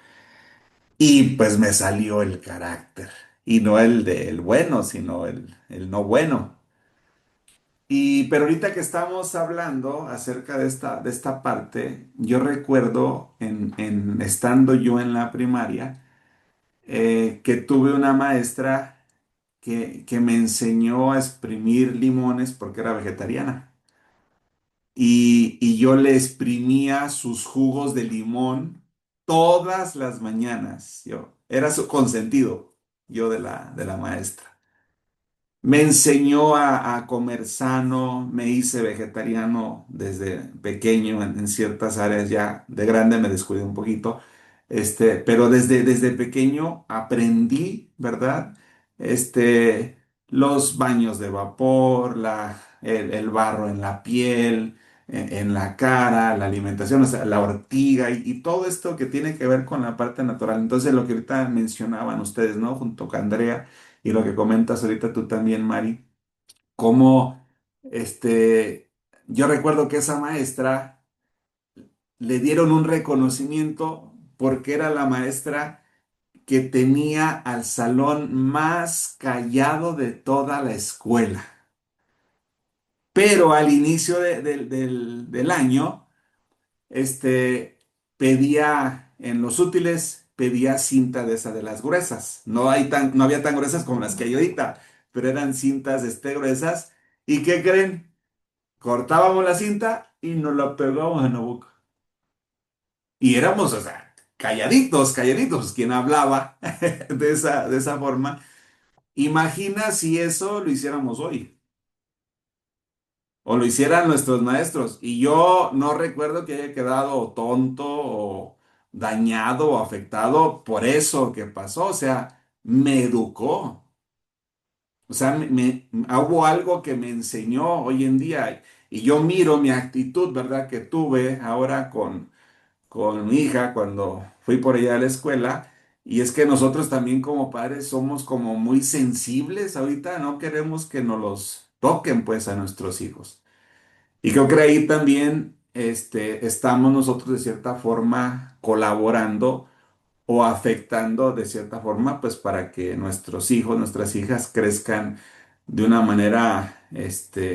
Speaker 1: Y pues me salió el carácter. Y no el del bueno, sino el no bueno. Pero ahorita que estamos hablando acerca de esta parte, yo recuerdo estando yo en la primaria, que tuve una maestra que me enseñó a exprimir limones porque era vegetariana. Y yo le exprimía sus jugos de limón todas las mañanas. Era su consentido, yo de la maestra. Me enseñó a comer sano, me hice vegetariano desde pequeño en ciertas áreas, ya de grande me descuidé un poquito, pero desde pequeño aprendí, ¿verdad? Los baños de vapor, el barro en la piel, en la cara, la alimentación, o sea, la ortiga y todo esto que tiene que ver con la parte natural. Entonces, lo que ahorita mencionaban ustedes, ¿no? Junto con Andrea y lo que comentas ahorita tú también, Mari, cómo yo recuerdo que esa maestra le dieron un reconocimiento porque era la maestra que tenía al salón más callado de toda la escuela. Pero al inicio del año, este, pedía en los útiles, pedía cinta de esa de las gruesas. No había tan gruesas como las que hay ahorita, pero eran cintas gruesas. ¿Y qué creen? Cortábamos la cinta y nos la pegábamos en la boca. Y éramos, o sea, calladitos, calladitos, pues, quien hablaba de esa forma. Imagina si eso lo hiciéramos hoy. O lo hicieran nuestros maestros. Y yo no recuerdo que haya quedado tonto o dañado o afectado por eso que pasó. O sea, me educó. O sea, hubo algo que me enseñó hoy en día. Y yo miro mi actitud, ¿verdad? Que tuve ahora con mi hija cuando fui por ella a la escuela. Y es que nosotros también como padres somos como muy sensibles ahorita. No queremos que nos los toquen pues a nuestros hijos. Y creo que ahí también estamos nosotros de cierta forma colaborando o afectando de cierta forma, pues para que nuestros hijos, nuestras hijas crezcan de una manera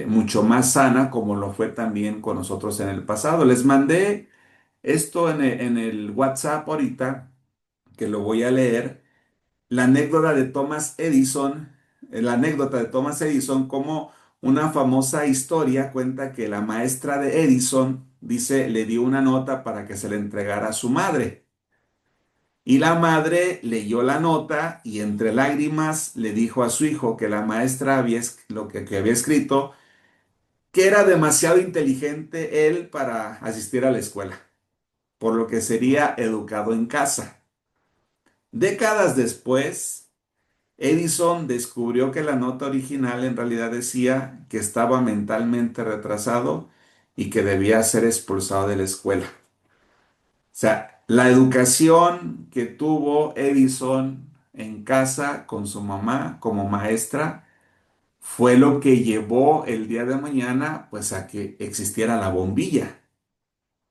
Speaker 1: mucho más sana como lo fue también con nosotros en el pasado. Les mandé esto en el WhatsApp ahorita, que lo voy a leer la anécdota de Thomas Edison, la anécdota de Thomas Edison, como una famosa historia cuenta que la maestra de Edison, dice, le dio una nota para que se le entregara a su madre. Y la madre leyó la nota y entre lágrimas le dijo a su hijo que la maestra que había escrito, que era demasiado inteligente él para asistir a la escuela, por lo que sería educado en casa. Décadas después, Edison descubrió que la nota original en realidad decía que estaba mentalmente retrasado y que debía ser expulsado de la escuela. O sea, la educación que tuvo Edison en casa con su mamá como maestra fue lo que llevó el día de mañana pues a que existiera la bombilla.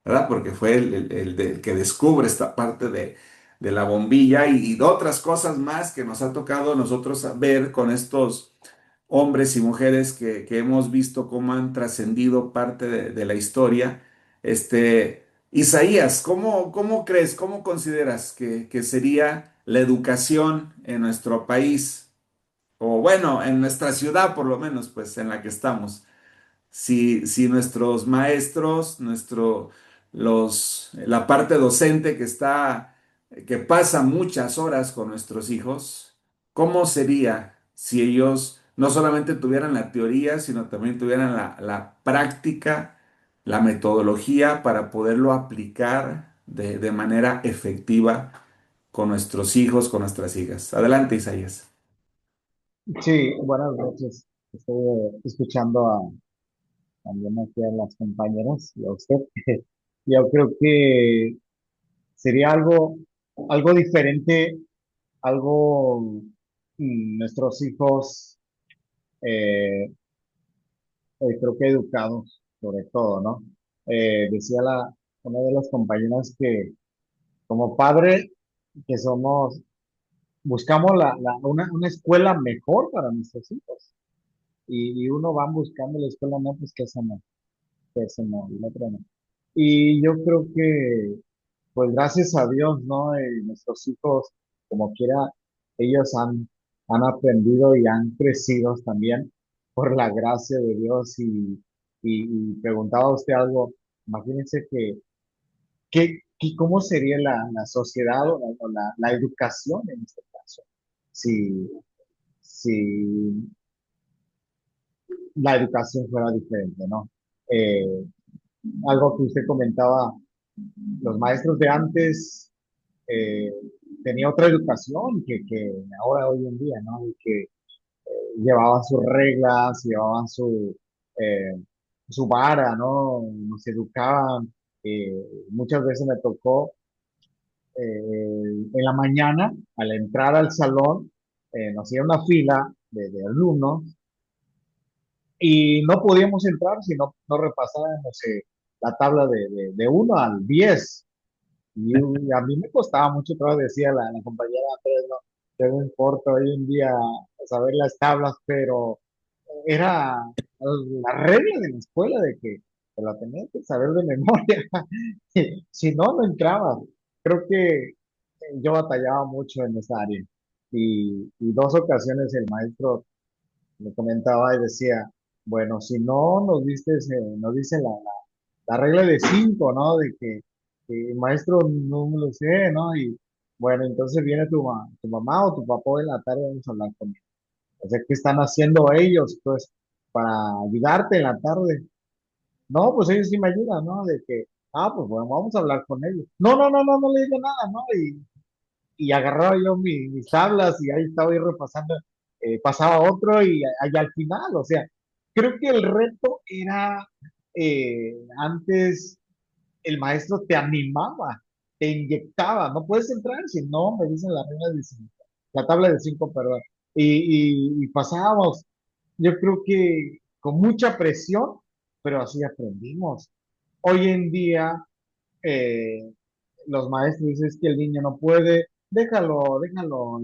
Speaker 1: ¿Verdad? Porque fue el que descubre esta parte de la bombilla y de otras cosas más que nos ha tocado a nosotros ver con estos hombres y mujeres que hemos visto cómo han trascendido parte de la historia. Isaías, ¿cómo crees, cómo consideras que sería la educación en nuestro país? O bueno, en nuestra ciudad por lo menos, pues en la que estamos. Si nuestros maestros, la parte docente que pasa muchas horas con nuestros hijos, ¿cómo sería si ellos no solamente tuvieran la teoría, sino también tuvieran la práctica, la metodología para poderlo aplicar de manera efectiva con nuestros hijos, con nuestras hijas? Adelante, Isaías.
Speaker 4: Sí, buenas noches. Estoy escuchando también aquí a las compañeras y a usted. Yo creo que sería algo diferente, algo nuestros hijos, eh, creo que educados, sobre todo, ¿no? Decía una de las compañeras que como padre, que buscamos una escuela mejor para nuestros hijos. Y uno va buscando la escuela, no, pues que esa no, que esa no, y la otra no. Y yo creo que, pues gracias a Dios, ¿no? Nuestros hijos, como quiera, ellos han aprendido y han crecido también por la gracia de Dios. Y preguntaba usted algo, imagínense ¿cómo sería la sociedad o la educación en este caso? Si, si la educación fuera diferente, ¿no? Eh, Algo que usted comentaba, los maestros de antes eh, tenían otra educación que ahora hoy en día, ¿no? Y que llevaban sus reglas, llevaban su vara, ¿no? Nos educaban. Muchas veces me tocó en la mañana, al entrar al salón, nos hacía una fila de alumnos y no podíamos entrar si no repasábamos la tabla de 1 al 10. Y a mí me costaba mucho trabajo, decía la compañera Andrés, no, que no importa hoy en día saber las tablas, pero era la regla de la escuela de que te la tenías que saber de memoria. Si no, no entraba. Creo que yo batallaba mucho en esa área. Y 2 ocasiones el maestro me comentaba y decía, bueno, si no nos dice la regla de 5, ¿no? De que, maestro, no me lo sé, ¿no? Y bueno, entonces viene tu mamá o tu papá en la tarde, vamos a hablar con ellos. O sea, ¿qué están haciendo ellos, pues, para ayudarte en la tarde? No, pues ellos sí me ayudan, ¿no? De que, pues bueno, vamos a hablar con ellos. No, no, no, no, no le digo nada, ¿no? Y agarraba yo mis tablas y ahí estaba yo repasando, pasaba otro y allá al final, o sea, creo que el reto era, antes el maestro te animaba, te inyectaba, no puedes entrar si no, me dicen la regla de 5, la tabla de 5, perdón, y pasábamos, yo creo que con mucha presión, pero así aprendimos. Hoy en día, eh, los maestros dicen es que el niño no puede, déjalo, déjalo, o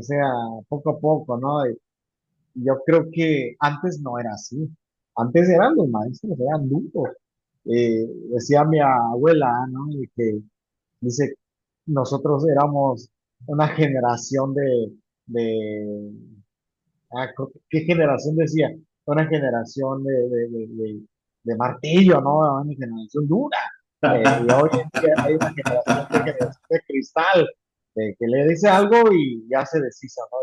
Speaker 4: sea, poco a poco, ¿no? Y yo creo que antes no era así. Antes eran los maestros, eran duros. Decía mi abuela, ¿no? Y que dice, nosotros éramos una generación de ¿qué generación decía? Una generación de martillo, ¿no? Una generación dura. Y hoy en día hay una generación de cristal, que le dice algo y ya se deshizo, ¿no?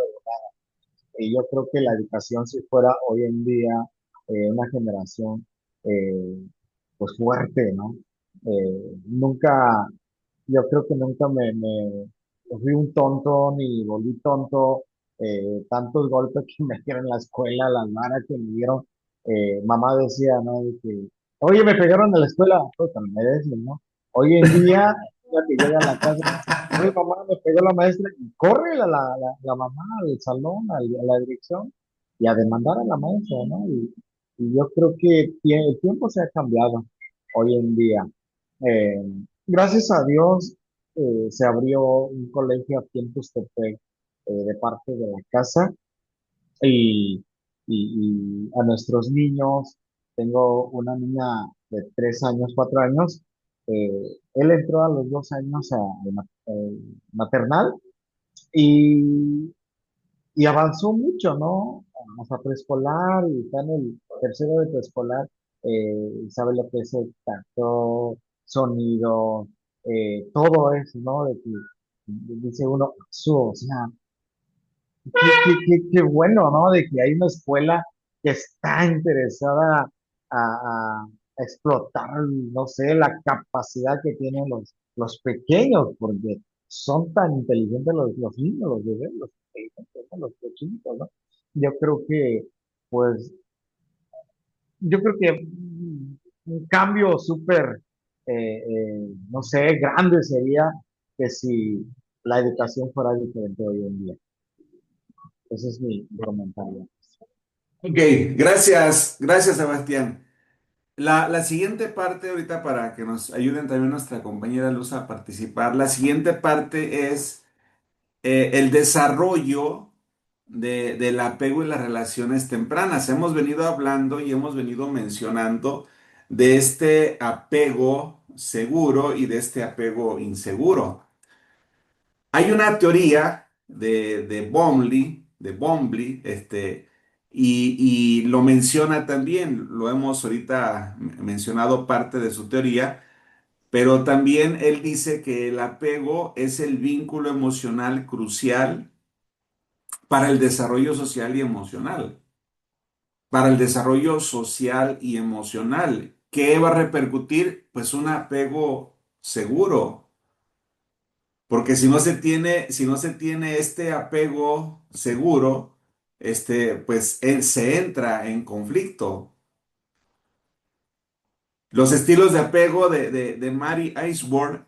Speaker 4: Y yo creo que la educación, si fuera hoy en día una generación eh, pues fuerte, ¿no? Nunca, yo creo que nunca me fui un tonto ni volví tonto. Tantos golpes que me dieron en la escuela, las varas que me dieron. Mamá decía, ¿no? De que, oye, me pegaron en la escuela, pues te lo mereces, ¿no? Hoy en día, ya que llega a la casa, oye, mamá, me pegó la maestra, y corre la mamá al salón, a la dirección, y a demandar a la maestra, ¿no? Y yo creo que el tiempo se ha cambiado hoy en día. Eh, Gracias a Dios, se abrió un colegio aquí en Tustepec, de parte de la casa, y, y a nuestros niños, tengo una niña de 3 años, 4 años. Él entró a los 2 años maternal, y, y avanzó mucho, ¿no? Hasta preescolar, y está en el tercero de preescolar, sabe lo que es el tacto, sonido, todo eso, ¿no? De que dice uno, o sea, qué bueno, ¿no? De que hay una escuela que está interesada a explotar, no sé, la capacidad que tienen los pequeños, porque son tan inteligentes los niños, los bebés, los inteligentes, ¿no? Los pequeñitos, ¿no? Yo creo que, pues, yo creo que un cambio súper, no sé, grande sería que si la educación fuera diferente hoy en día. Ese es mi comentario.
Speaker 1: Ok, gracias Sebastián. La siguiente parte, ahorita para que nos ayuden también nuestra compañera Luz a participar, la siguiente parte es el desarrollo del apego y las relaciones tempranas. Hemos venido hablando y hemos venido mencionando de este apego seguro y de este apego inseguro. Hay una teoría de Bombly, y lo menciona también, lo hemos ahorita mencionado parte de su teoría, pero también él dice que el apego es el vínculo emocional crucial para el desarrollo social y emocional, para el desarrollo social y emocional. ¿Qué va a repercutir? Pues un apego seguro, porque si no se tiene este apego seguro, pues se entra en conflicto. Los estilos de apego de Mary Ainsworth,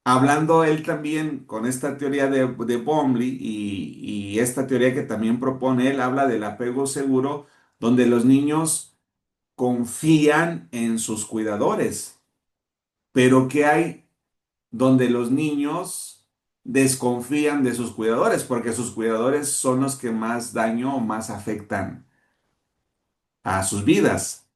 Speaker 1: hablando él también con esta teoría de Bombly y esta teoría que también propone él, habla del apego seguro, donde los niños confían en sus cuidadores, pero ¿qué hay donde los niños desconfían de sus cuidadores? Porque sus cuidadores son los que más daño o más afectan a sus vidas.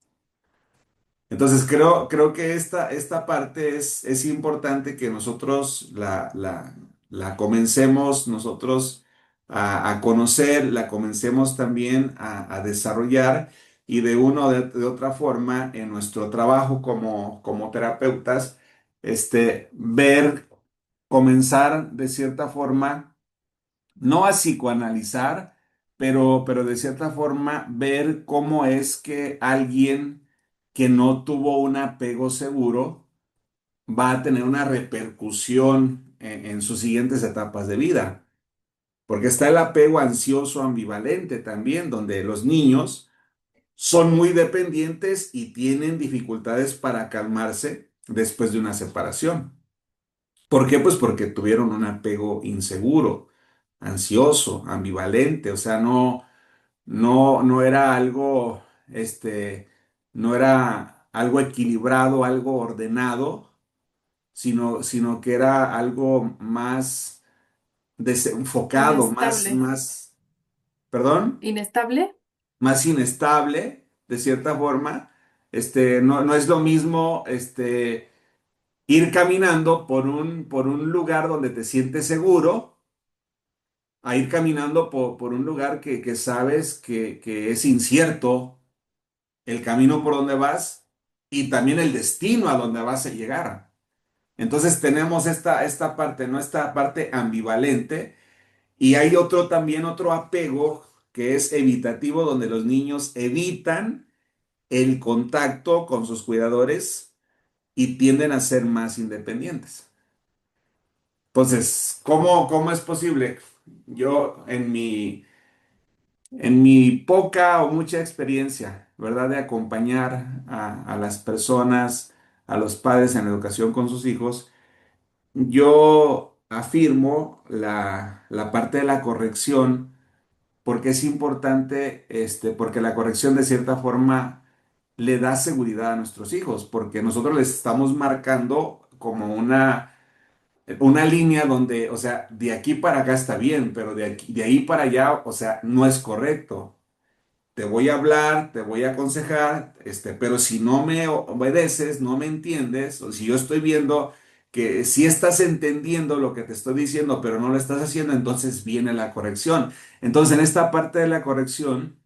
Speaker 1: Entonces creo que esta parte es importante que nosotros la comencemos nosotros a conocer, la comencemos también a desarrollar y de una o de otra forma en nuestro trabajo como terapeutas, ver, comenzar de cierta forma no a psicoanalizar, pero de cierta forma ver cómo es que alguien que no tuvo un apego seguro va a tener una repercusión en sus siguientes etapas de vida. Porque está el apego ansioso ambivalente también, donde los niños son muy dependientes y tienen dificultades para calmarse después de una separación. ¿Por qué? Pues porque tuvieron un apego inseguro, ansioso, ambivalente, o sea, no era algo, no era algo equilibrado, algo ordenado, sino que era algo más desenfocado,
Speaker 2: Inestable.
Speaker 1: perdón,
Speaker 2: ¿Inestable?
Speaker 1: más inestable, de cierta forma. No es lo mismo, ir caminando por un lugar donde te sientes seguro a ir caminando por un lugar que sabes que es incierto el camino por donde vas y también el destino a donde vas a llegar. Entonces tenemos esta parte, ¿no? Esta parte ambivalente y hay también otro apego que es evitativo, donde los niños evitan el contacto con sus cuidadores y tienden a ser más independientes. Entonces, ¿cómo es posible? Yo en mi poca o mucha experiencia, ¿verdad? De acompañar a las personas, a los padres en la educación con sus hijos, yo afirmo la parte de la corrección porque es importante, porque la corrección de cierta forma le da seguridad a nuestros hijos, porque nosotros les estamos marcando como una línea donde, o sea, de aquí para acá está bien, pero de ahí para allá, o sea, no es correcto. Te voy a hablar, te voy a aconsejar, pero si no me obedeces, no me entiendes, o si yo estoy viendo que sí estás entendiendo lo que te estoy diciendo, pero no lo estás haciendo, entonces viene la corrección. Entonces, en esta parte de la corrección,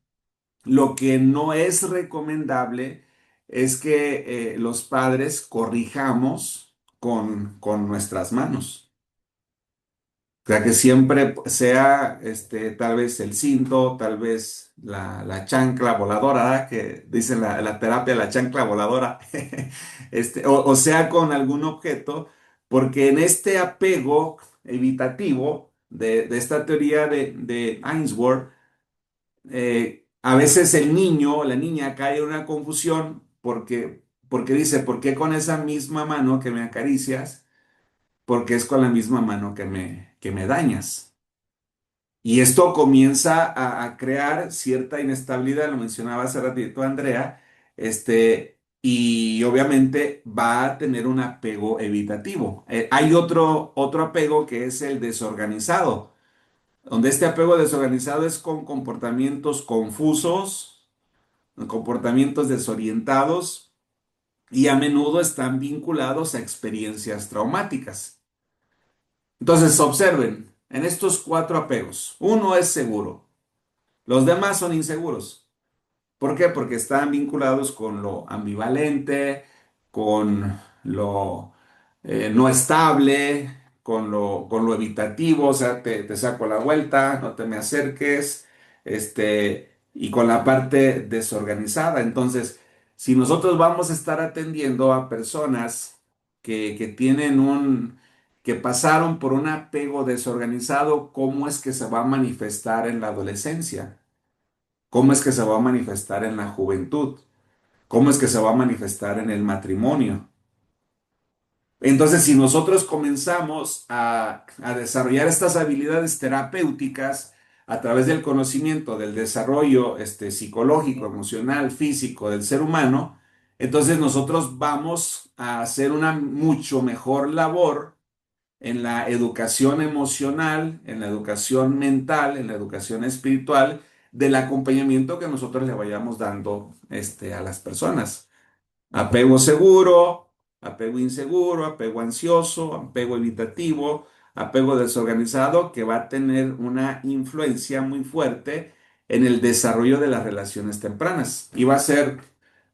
Speaker 1: lo que no es recomendable es que los padres corrijamos con nuestras manos. sea, que siempre sea tal vez el cinto, tal vez la chancla voladora, ¿verdad? Que dicen la terapia, la chancla voladora, o sea, con algún objeto, porque en este apego evitativo de esta teoría de Ainsworth, a veces el niño o la niña cae en una confusión porque dice, ¿por qué con esa misma mano que me acaricias? Porque es con la misma mano que me dañas. Y esto comienza a crear cierta inestabilidad, lo mencionaba hace ratito Andrea, y obviamente va a tener un apego evitativo. Hay otro apego que es el desorganizado, donde este apego desorganizado es con comportamientos confusos, comportamientos desorientados y a menudo están vinculados a experiencias traumáticas. Entonces, observen, en estos cuatro apegos, uno es seguro, los demás son inseguros. ¿Por qué? Porque están vinculados con lo ambivalente, con lo no estable, con lo evitativo, o sea, te saco la vuelta, no te me acerques, y con la parte desorganizada. Entonces, si nosotros vamos a estar atendiendo a personas que que pasaron por un apego desorganizado, ¿cómo es que se va a manifestar en la adolescencia? ¿Cómo es que se va a manifestar en la juventud? ¿Cómo es que se va a manifestar en el matrimonio? Entonces, si nosotros comenzamos a desarrollar estas habilidades terapéuticas a través del conocimiento, del desarrollo psicológico, emocional, físico del ser humano, entonces nosotros vamos a hacer una mucho mejor labor en la educación emocional, en la educación mental, en la educación espiritual, del acompañamiento que nosotros le vayamos dando a las personas. Apego seguro, apego inseguro, apego ansioso, apego evitativo, apego desorganizado, que va a tener una influencia muy fuerte en el desarrollo de las relaciones tempranas. Y va a ser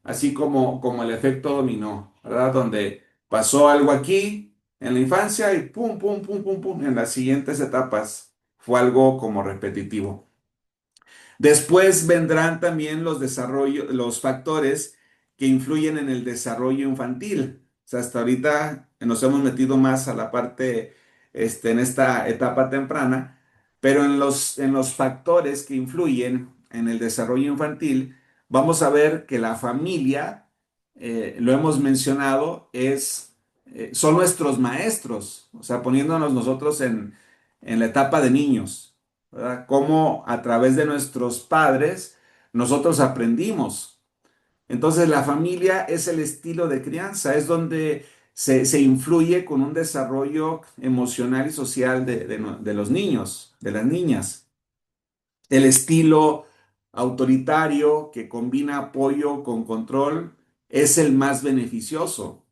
Speaker 1: así como el efecto dominó, ¿verdad? Donde pasó algo aquí en la infancia y pum, pum, pum, pum, pum, en las siguientes etapas fue algo como repetitivo. Después vendrán también los factores que influyen en el desarrollo infantil. O sea, hasta ahorita nos hemos metido más a la parte, en esta etapa temprana, pero en los factores que influyen en el desarrollo infantil, vamos a ver que la familia, lo hemos mencionado, son nuestros maestros. O sea, poniéndonos nosotros en la etapa de niños, ¿verdad? Cómo a través de nuestros padres nosotros aprendimos. Entonces la familia es el estilo de crianza, es donde se influye con un desarrollo emocional y social de los niños, de las niñas. El estilo autoritario que combina apoyo con control es el más beneficioso.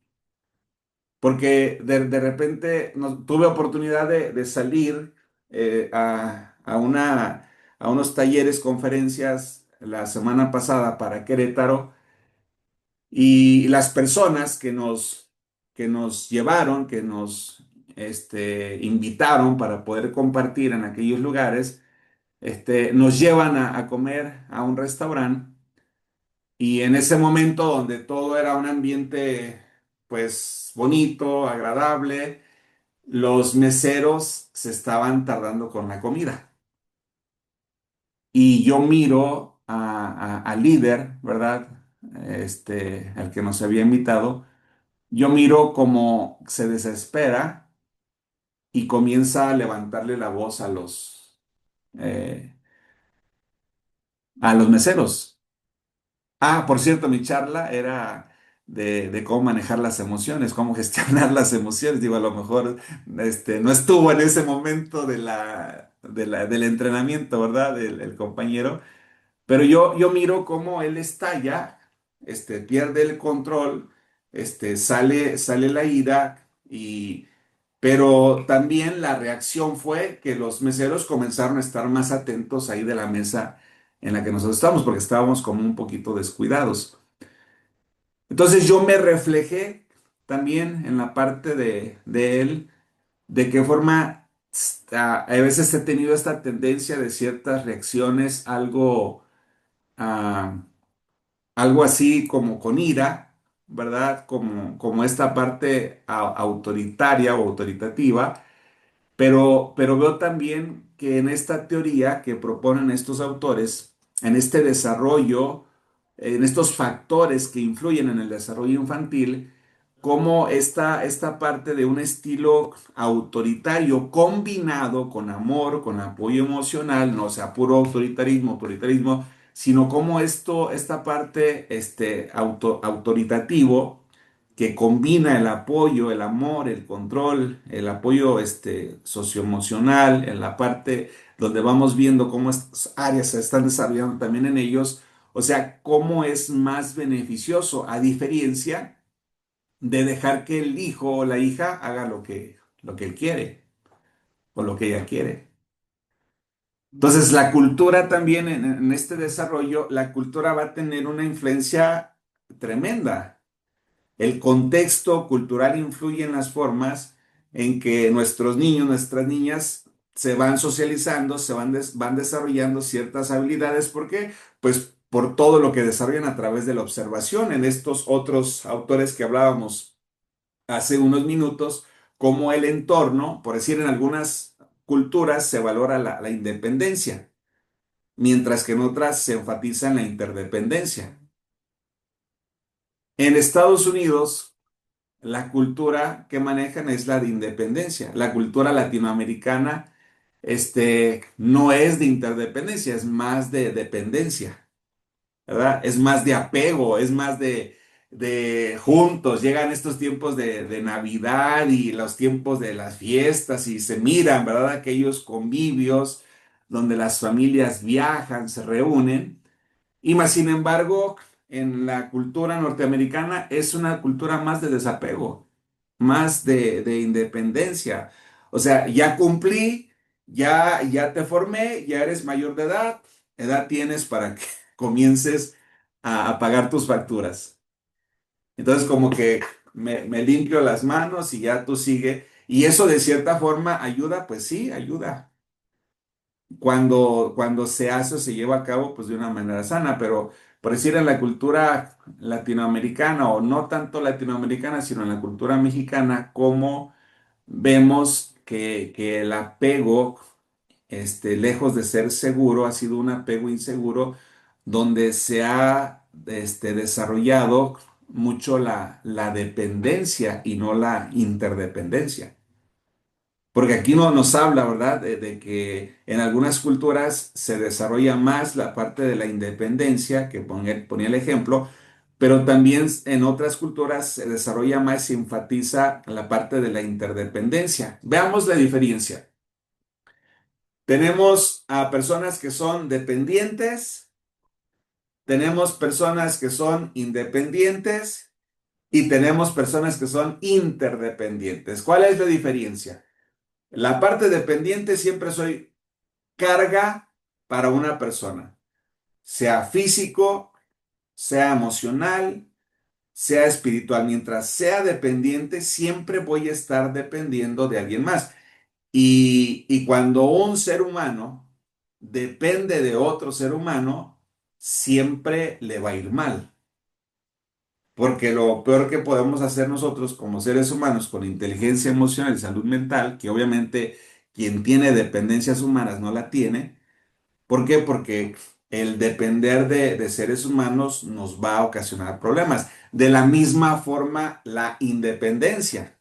Speaker 1: Porque de repente tuve oportunidad de salir a unos talleres, conferencias la semana pasada para Querétaro y las personas que nos llevaron, que nos invitaron para poder compartir en aquellos lugares, nos llevan a comer a un restaurante y en ese momento donde todo era un ambiente pues bonito, agradable, los meseros se estaban tardando con la comida. Y yo miro al líder, ¿verdad? Al que nos había invitado. Yo miro cómo se desespera y comienza a levantarle la voz eh, a los meseros. Ah, por cierto, mi charla era de cómo manejar las emociones, cómo gestionar las emociones. Digo, a lo mejor no estuvo en ese momento del entrenamiento, ¿verdad? El compañero. Pero yo miro cómo él estalla, pierde el control, sale la ira, pero también la reacción fue que los meseros comenzaron a estar más atentos ahí de la mesa en la que nosotros estábamos, porque estábamos como un poquito descuidados. Entonces yo me reflejé también en la parte de él, de qué forma A veces he tenido esta tendencia de ciertas reacciones ah, algo así como con ira, ¿verdad? Como esta parte autoritaria o autoritativa. Pero veo también que en esta teoría que proponen estos autores, en este desarrollo, en estos factores que influyen en el desarrollo infantil, como esta parte de un estilo autoritario combinado con amor, con apoyo emocional, no sea puro autoritarismo, sino como esta parte autoritativo que combina el apoyo, el amor, el control, el apoyo socioemocional, en la parte donde vamos viendo cómo estas áreas se están desarrollando también en ellos, o sea, cómo es más beneficioso, a diferencia de dejar que el hijo o la hija haga lo que él quiere o lo que ella quiere. Entonces, la cultura también en este desarrollo, la cultura va a tener una influencia tremenda. El contexto cultural influye en las formas en que nuestros niños, nuestras niñas se van socializando, van desarrollando ciertas habilidades. ¿Por qué? Pues por todo lo que desarrollan a través de la observación en estos otros autores que hablábamos hace unos minutos, como el entorno, por decir, en algunas culturas se valora la independencia, mientras que en otras se enfatiza en la interdependencia. En Estados Unidos, la cultura que manejan es la de independencia. La cultura latinoamericana, no es de interdependencia, es más de dependencia, ¿verdad? Es más de apego, es más de juntos. Llegan estos tiempos de Navidad y los tiempos de las fiestas y se miran, ¿verdad? Aquellos convivios donde las familias viajan, se reúnen. Y más sin embargo, en la cultura norteamericana es una cultura más de desapego, más de independencia. O sea, ya cumplí, ya te formé, ya eres mayor de edad tienes para que comiences a pagar tus facturas. Entonces, como que me limpio las manos y ya tú sigue. Y eso de cierta forma ayuda, pues sí, ayuda cuando se hace o se lleva a cabo pues de una manera sana, pero por decir en la cultura latinoamericana o no tanto latinoamericana, sino en la cultura mexicana, como vemos que el apego, lejos de ser seguro, ha sido un apego inseguro donde se ha desarrollado mucho la dependencia y no la interdependencia. Porque aquí no nos habla, ¿verdad?, de que en algunas culturas se desarrolla más la parte de la independencia, que ponía el ejemplo, pero también en otras culturas se desarrolla más, se enfatiza la parte de la interdependencia. Veamos la diferencia. Tenemos a personas que son dependientes, tenemos personas que son independientes y tenemos personas que son interdependientes. ¿Cuál es la diferencia? La parte dependiente siempre soy carga para una persona, sea físico, sea emocional, sea espiritual. Mientras sea dependiente, siempre voy a estar dependiendo de alguien más. Y cuando un ser humano depende de otro ser humano, siempre le va a ir mal. Porque lo peor que podemos hacer nosotros como seres humanos con inteligencia emocional y salud mental, que obviamente quien tiene dependencias humanas no la tiene. ¿Por qué? Porque el depender de seres humanos nos va a ocasionar problemas. De la misma forma, la independencia.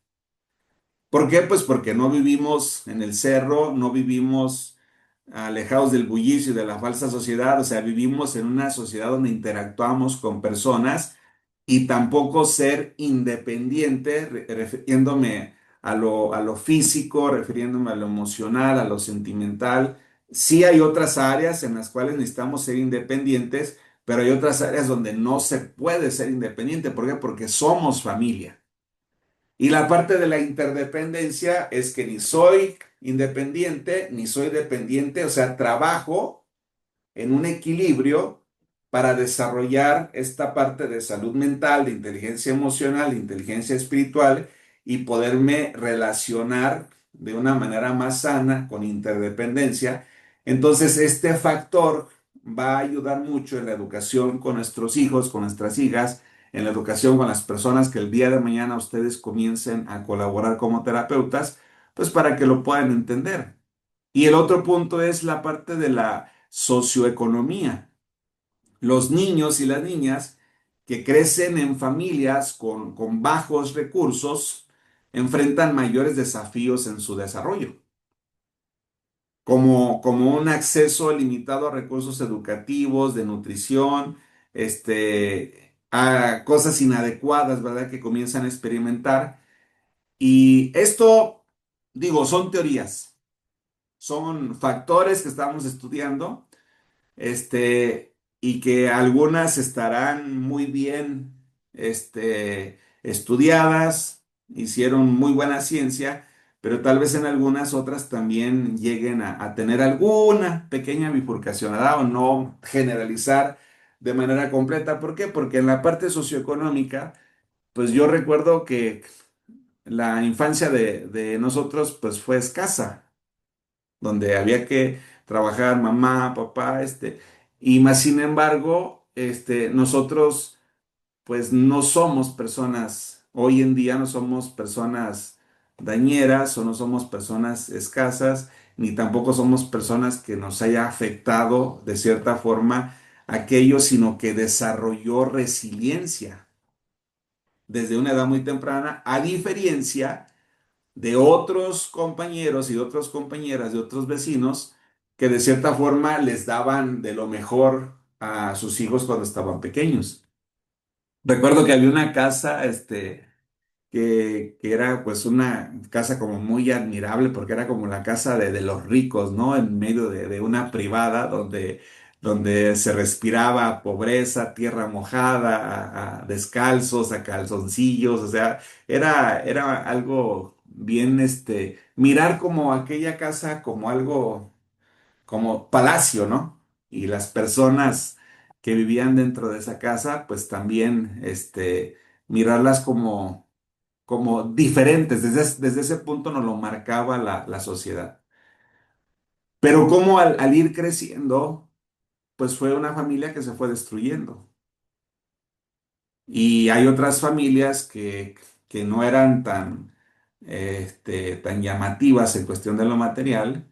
Speaker 1: ¿Por qué? Pues porque no vivimos en el cerro, no vivimos alejados del bullicio y de la falsa sociedad, o sea, vivimos en una sociedad donde interactuamos con personas y tampoco ser independiente, refiriéndome a lo físico, refiriéndome a lo emocional, a lo sentimental. Sí hay otras áreas en las cuales necesitamos ser independientes, pero hay otras áreas donde no se puede ser independiente. ¿Por qué? Porque somos familia. Y la parte de la interdependencia es que ni soy independiente, ni soy dependiente, o sea, trabajo en un equilibrio para desarrollar esta parte de salud mental, de inteligencia emocional, de inteligencia espiritual y poderme relacionar de una manera más sana, con interdependencia. Entonces, este factor va a ayudar mucho en la educación con nuestros hijos, con nuestras hijas, en la educación con las personas que el día de mañana ustedes comiencen a colaborar como terapeutas, pues para que lo puedan entender. Y el otro punto es la parte de la socioeconomía. Los niños y las niñas que crecen en familias con bajos recursos enfrentan mayores desafíos en su desarrollo, como un acceso limitado a recursos educativos, de nutrición, a cosas inadecuadas, ¿verdad? Que comienzan a experimentar. Y esto, digo, son teorías, son factores que estamos estudiando, y que algunas estarán muy bien, estudiadas, hicieron muy buena ciencia, pero tal vez en algunas otras también lleguen a tener alguna pequeña bifurcación, ¿verdad? O no generalizar de manera completa. ¿Por qué? Porque en la parte socioeconómica, pues yo recuerdo que la infancia de nosotros, pues fue escasa, donde había que trabajar mamá, papá, y más sin embargo, nosotros pues no somos personas, hoy en día no somos personas dañeras o no somos personas escasas, ni tampoco somos personas que nos haya afectado de cierta forma aquello, sino que desarrolló resiliencia desde una edad muy temprana, a diferencia de otros compañeros y de otras compañeras, de otros vecinos, que de cierta forma les daban de lo mejor a sus hijos cuando estaban pequeños. Recuerdo que había una casa, que era pues una casa como muy admirable porque era como la casa de los ricos, ¿no? En medio de una privada donde se respiraba pobreza, tierra mojada, a descalzos, a calzoncillos, o sea, era algo bien, mirar como aquella casa como algo, como palacio, ¿no? Y las personas que vivían dentro de esa casa, pues también, mirarlas como diferentes. Desde ese punto nos lo marcaba la sociedad. Pero como al ir creciendo, pues fue una familia que se fue destruyendo. Y hay otras familias que no eran tan llamativas en cuestión de lo material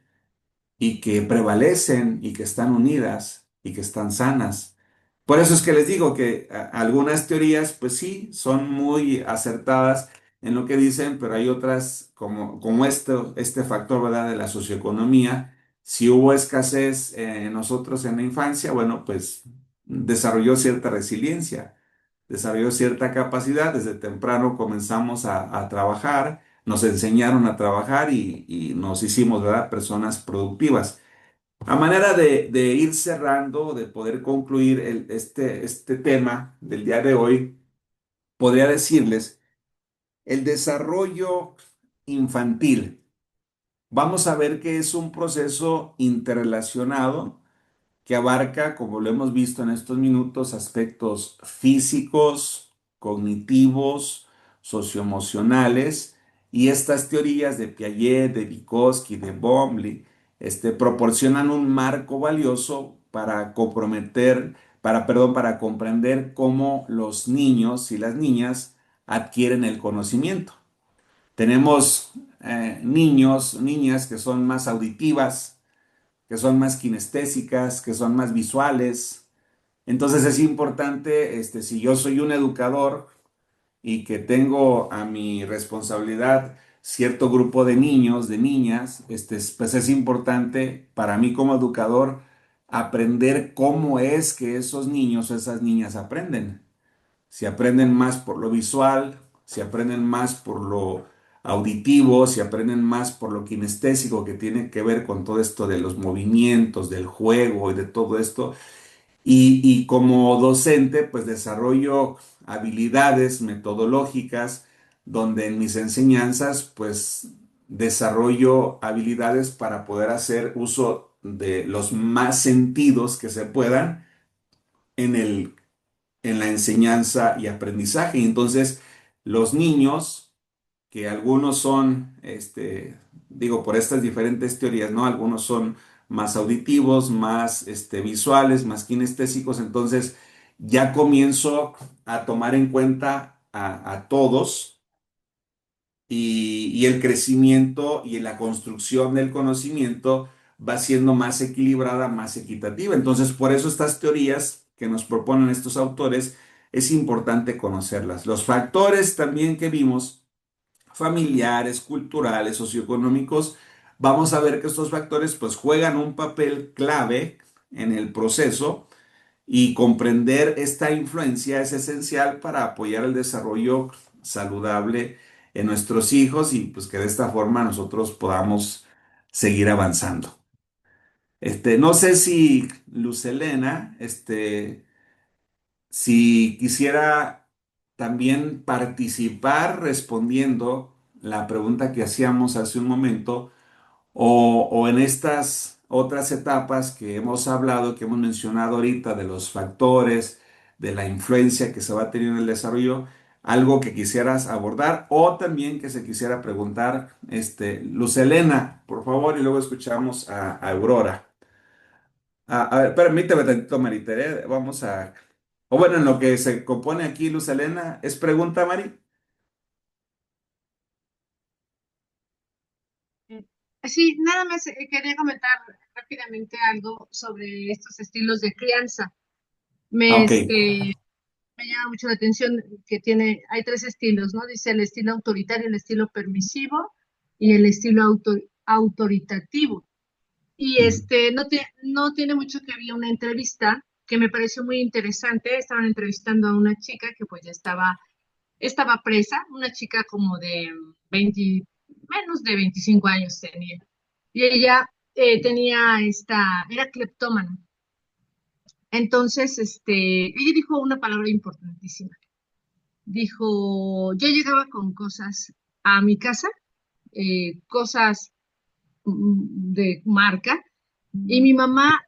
Speaker 1: y que prevalecen y que están unidas y que están sanas. Por eso es que les digo que algunas teorías, pues sí, son muy acertadas en lo que dicen, pero hay otras como este factor, ¿verdad?, de la socioeconomía. Si hubo escasez en nosotros en la infancia, bueno, pues desarrolló cierta resiliencia, desarrolló cierta capacidad. Desde temprano comenzamos a trabajar, nos enseñaron a trabajar y nos hicimos, ¿verdad?, personas productivas. A manera de ir cerrando, de poder concluir este tema del día de hoy, podría decirles el desarrollo infantil. Vamos a ver que es un proceso interrelacionado que abarca, como lo hemos visto en estos minutos, aspectos físicos, cognitivos, socioemocionales, y estas teorías de Piaget, de Vygotsky, de Bomley, proporcionan un marco valioso para para comprender cómo los niños y las niñas adquieren el conocimiento. Tenemos niños, niñas que son más auditivas, que son más kinestésicas, que son más visuales. Entonces es importante, si yo soy un educador y que tengo a mi responsabilidad cierto grupo de niños, de niñas, pues es importante para mí como educador aprender cómo es que esos niños o esas niñas aprenden. Si aprenden más por lo visual, si aprenden más por lo auditivo, si aprenden más por lo kinestésico, que tiene que ver con todo esto de los movimientos, del juego y de todo esto. Y como docente, pues desarrollo habilidades metodológicas donde en mis enseñanzas, pues desarrollo habilidades para poder hacer uso de los más sentidos que se puedan en en la enseñanza y aprendizaje. Y entonces, los niños, que algunos son digo, por estas diferentes teorías, ¿no? Algunos son más auditivos, más visuales, más kinestésicos, entonces ya comienzo a tomar en cuenta a todos y el crecimiento y la construcción del conocimiento va siendo más equilibrada, más equitativa. Entonces, por eso estas teorías que nos proponen estos autores es importante conocerlas. Los factores también que vimos, familiares, culturales, socioeconómicos, vamos a ver que estos factores pues juegan un papel clave en el proceso y comprender esta influencia es esencial para apoyar el desarrollo saludable en nuestros hijos y pues que de esta forma nosotros podamos seguir avanzando. No sé si Luz Helena, si quisiera también participar respondiendo la pregunta que hacíamos hace un momento o en estas otras etapas que hemos hablado, que hemos mencionado ahorita, de los factores, de la influencia que se va a tener en el desarrollo, algo que quisieras abordar o también que se quisiera preguntar, Luz Helena, por favor, y luego escuchamos a Aurora. A ver, permíteme tantito, Maritere, vamos a... O bueno, en lo que se compone aquí, Luz Helena, ¿es pregunta, Mari?
Speaker 3: Eh, Sí, nada más quería comentar rápidamente algo sobre estos estilos de crianza.
Speaker 1: Ah,
Speaker 3: Me,
Speaker 1: ok.
Speaker 3: me llama mucho la atención que hay tres estilos, ¿no? Dice el estilo autoritario, el estilo permisivo y el estilo autoritativo. Y
Speaker 1: Ujú,
Speaker 3: no tiene mucho que había una entrevista que me pareció muy interesante. Estaban entrevistando a una chica que pues ya estaba presa, una chica como de 20, menos de 25 años tenía. Y ella era cleptómana. Entonces, ella dijo una palabra importantísima. Dijo, yo llegaba con cosas a mi casa, cosas de marca, y mi mamá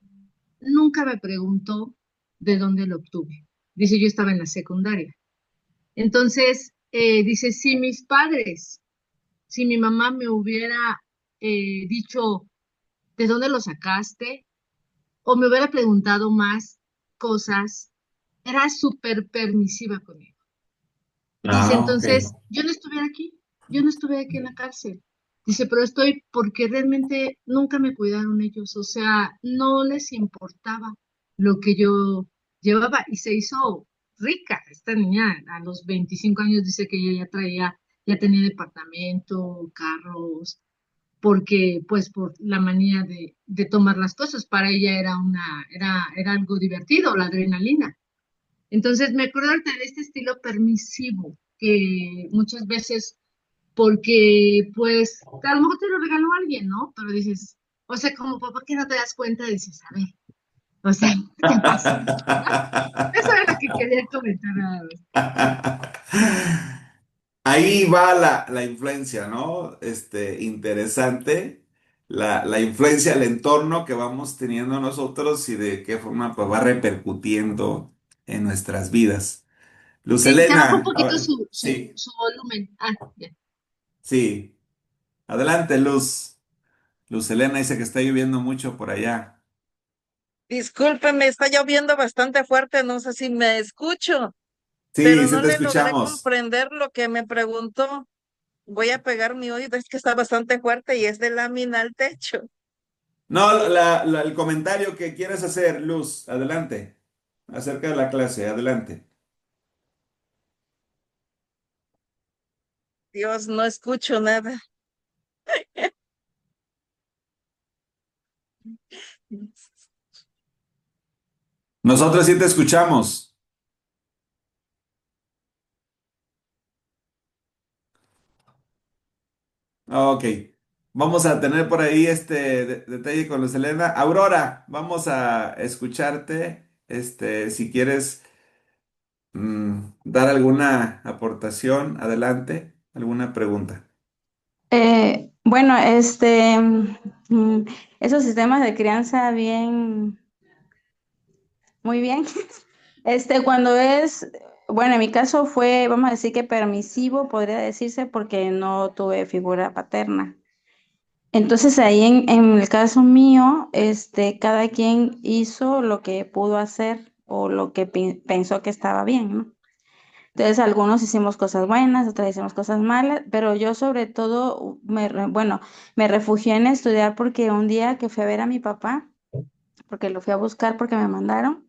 Speaker 3: nunca me preguntó de dónde lo obtuve. Dice, yo estaba en la secundaria. Entonces, dice, si mi mamá me hubiera dicho, ¿de dónde lo sacaste? O me hubiera preguntado más cosas, era súper permisiva conmigo. Dice,
Speaker 1: ah, ok.
Speaker 3: entonces, yo no estuve aquí en la cárcel. Dice, pero estoy porque realmente nunca me cuidaron ellos, o sea, no les importaba lo que yo llevaba y se hizo rica. Esta niña a los 25 años dice que ella ya tenía departamento, carros, porque pues por la manía de tomar las cosas, para ella era algo divertido, la adrenalina. Entonces me acuerdo ahorita de este estilo permisivo, que muchas veces, porque pues a lo mejor te lo regaló alguien, ¿no? Pero dices, o sea, como papá que no te das cuenta, dices, a ver, o sea, ¿qué pasa? ¿No? Eso es lo que quería comentar nada más.
Speaker 1: Ahí va la influencia, ¿no? Interesante. La influencia del entorno que vamos teniendo nosotros y de qué forma pues, va repercutiendo en nuestras vidas. Luz
Speaker 3: Sí, se bajó un
Speaker 1: Helena,
Speaker 3: poquito
Speaker 1: sí,
Speaker 3: su volumen. Ah, ya.
Speaker 1: sí. Adelante, Luz. Luz Helena dice que está lloviendo mucho por allá.
Speaker 5: Discúlpeme, está lloviendo bastante fuerte, no sé si me escucho,
Speaker 1: Sí,
Speaker 5: pero
Speaker 1: sí
Speaker 5: no
Speaker 1: te
Speaker 5: le logré
Speaker 1: escuchamos.
Speaker 5: comprender lo que me preguntó. Voy a pegar mi oído, es que está bastante fuerte y es de lámina al techo.
Speaker 1: No, el comentario que quieres hacer, Luz, adelante. Acerca de la clase, adelante.
Speaker 5: Dios, no escucho nada.
Speaker 1: Nosotros sí te escuchamos. Ok. Vamos a tener por ahí este detalle con Luz Helena. Aurora, vamos a escucharte. Si quieres dar alguna aportación, adelante. ¿Alguna pregunta?
Speaker 6: Bueno, esos sistemas de crianza bien, muy bien. Cuando bueno, en mi caso fue, vamos a decir que permisivo, podría decirse, porque no tuve figura paterna. Entonces ahí en el caso mío, cada quien hizo lo que pudo hacer o lo que pensó que estaba bien, ¿no? Entonces algunos hicimos cosas buenas, otros hicimos cosas malas, pero yo sobre todo, bueno, me refugié en estudiar porque un día que fui a ver a mi papá, porque lo fui a buscar porque me mandaron,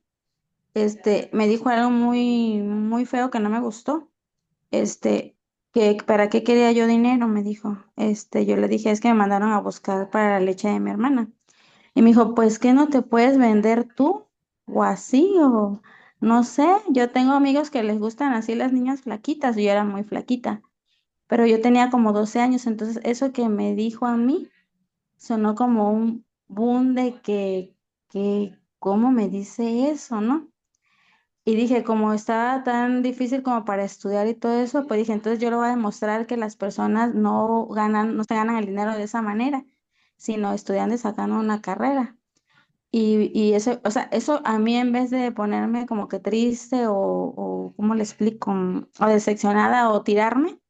Speaker 6: me dijo algo muy, muy feo que no me gustó. este, que para qué quería yo dinero, me dijo. Yo le dije, es que me mandaron a buscar para la leche de mi hermana. Y me dijo, pues que no te puedes vender tú, o así, o no sé. Yo tengo amigos que les gustan así las niñas flaquitas, yo era muy flaquita, pero yo tenía como 12 años, entonces eso que me dijo a mí sonó como un boom de ¿cómo me dice eso, no? Y dije, como estaba tan difícil como para estudiar y todo eso, pues dije, entonces yo le voy a demostrar que las personas no ganan, no se ganan el dinero de esa manera, sino estudiando y sacando una carrera. Y eso, o sea, eso a mí en vez de ponerme como que triste o ¿cómo le explico? O decepcionada o tirarme,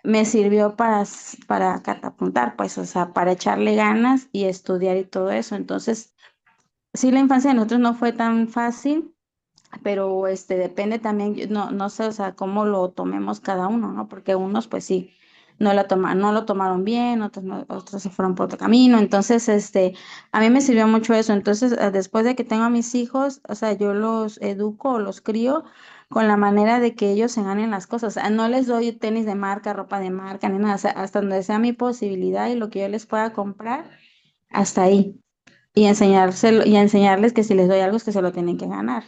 Speaker 6: me sirvió para catapultar, pues, o sea, para echarle ganas y estudiar y todo eso. Entonces, sí, la infancia de nosotros no fue tan fácil, pero depende también, no sé, o sea, cómo lo tomemos cada uno, ¿no? Porque unos pues sí, no lo tomaron bien, otros otros se fueron por otro camino, entonces, a mí me sirvió mucho eso, entonces, después de que tengo a mis hijos, o sea, yo los educo o los crío con la manera de que ellos se ganen las cosas, o sea, no les doy tenis de marca, ropa de marca, ni nada, o sea, hasta donde sea mi posibilidad y lo que yo les pueda comprar, hasta ahí. Y enseñarles que si les doy algo es que se lo tienen que ganar.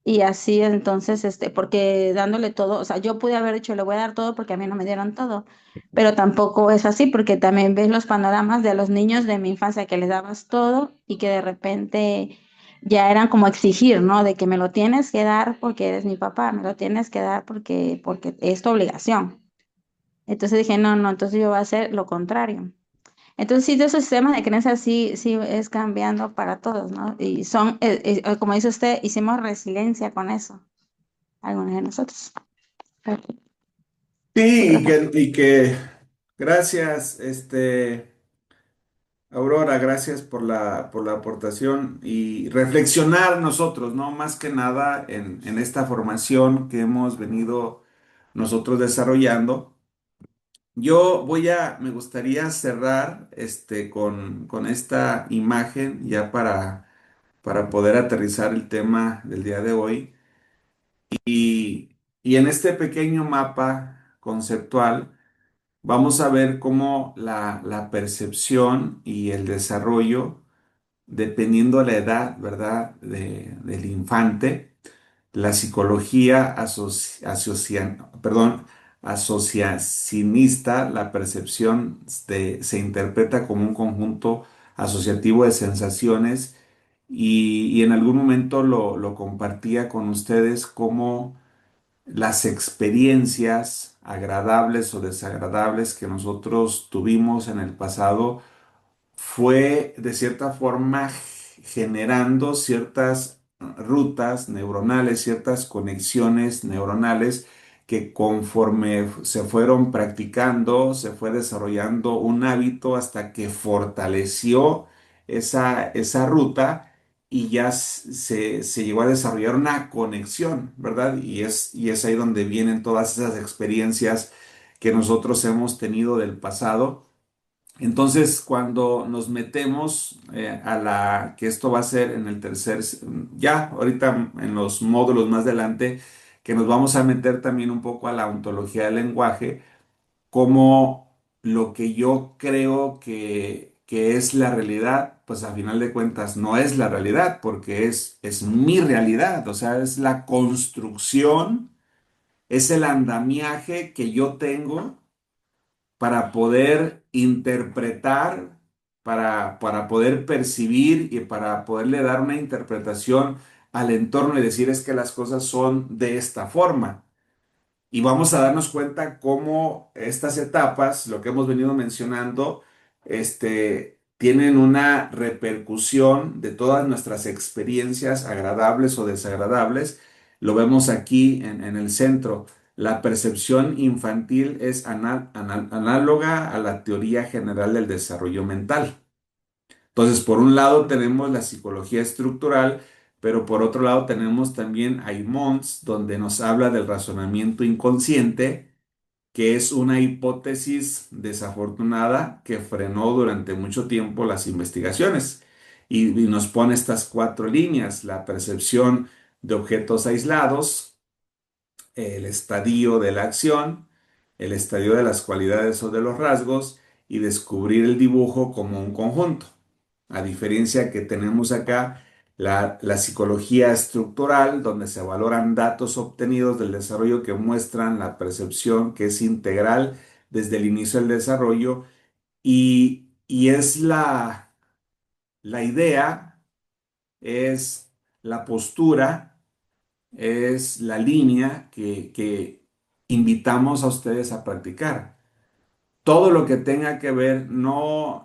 Speaker 6: Y así entonces, porque dándole todo, o sea, yo pude haber dicho, le voy a dar todo porque a mí no me dieron todo, pero tampoco es así porque también ves los panoramas de los niños de mi infancia que les dabas todo y que de repente ya eran como exigir, ¿no? De que me lo tienes que dar porque eres mi papá, me lo tienes que dar porque es tu obligación. Entonces dije, no, no, entonces yo voy a hacer lo contrario. Entonces, sí, de esos sistemas de creencias sí, sí es cambiando para todos, ¿no? Y son, como dice usted, hicimos resiliencia con eso, algunos de nosotros.
Speaker 1: Sí,
Speaker 6: Otra
Speaker 1: y
Speaker 6: parte.
Speaker 1: gracias, Aurora, gracias por la aportación y reflexionar nosotros, ¿no? Más que nada en esta formación que hemos venido nosotros desarrollando. Me gustaría cerrar con esta imagen ya para poder aterrizar el tema del día de hoy. Y en este pequeño mapa conceptual vamos a ver cómo la percepción y el desarrollo, dependiendo la edad, ¿verdad?, del infante, la psicología asociacionista, la percepción se interpreta como un conjunto asociativo de sensaciones y en algún momento lo compartía con ustedes como las experiencias agradables o desagradables que nosotros tuvimos en el pasado fue de cierta forma generando ciertas rutas neuronales, ciertas conexiones neuronales que conforme se fueron practicando, se fue desarrollando un hábito hasta que fortaleció esa ruta y ya se llegó a desarrollar una conexión, ¿verdad? Y es ahí donde vienen todas esas experiencias que nosotros hemos tenido del pasado. Entonces, cuando nos metemos que esto va a ser en el ya ahorita en los módulos más adelante, que nos vamos a meter también un poco a la ontología del lenguaje, como lo que yo creo que es la realidad, pues a final de cuentas no es la realidad, porque es mi realidad, o sea, es la construcción, es el andamiaje que yo tengo para poder interpretar, para poder percibir y para poderle dar una interpretación al entorno y decir es que las cosas son de esta forma. Y vamos a darnos cuenta cómo estas etapas, lo que hemos venido mencionando, tienen una repercusión de todas nuestras experiencias agradables o desagradables. Lo vemos aquí en el centro. la percepción infantil es análoga a la teoría general del desarrollo mental. Entonces, por un lado tenemos la psicología estructural, pero por otro lado tenemos también a Imons, donde nos habla del razonamiento inconsciente, que es una hipótesis desafortunada que frenó durante mucho tiempo las investigaciones y nos pone estas cuatro líneas: la percepción de objetos aislados, el estadio de la acción, el estadio de las cualidades o de los rasgos y descubrir el dibujo como un conjunto. A diferencia que tenemos acá la psicología estructural, donde se valoran datos obtenidos del desarrollo que muestran la percepción que es integral desde el inicio del desarrollo y es la idea, es la postura, es la línea que invitamos a ustedes a practicar. Todo lo que tenga que ver no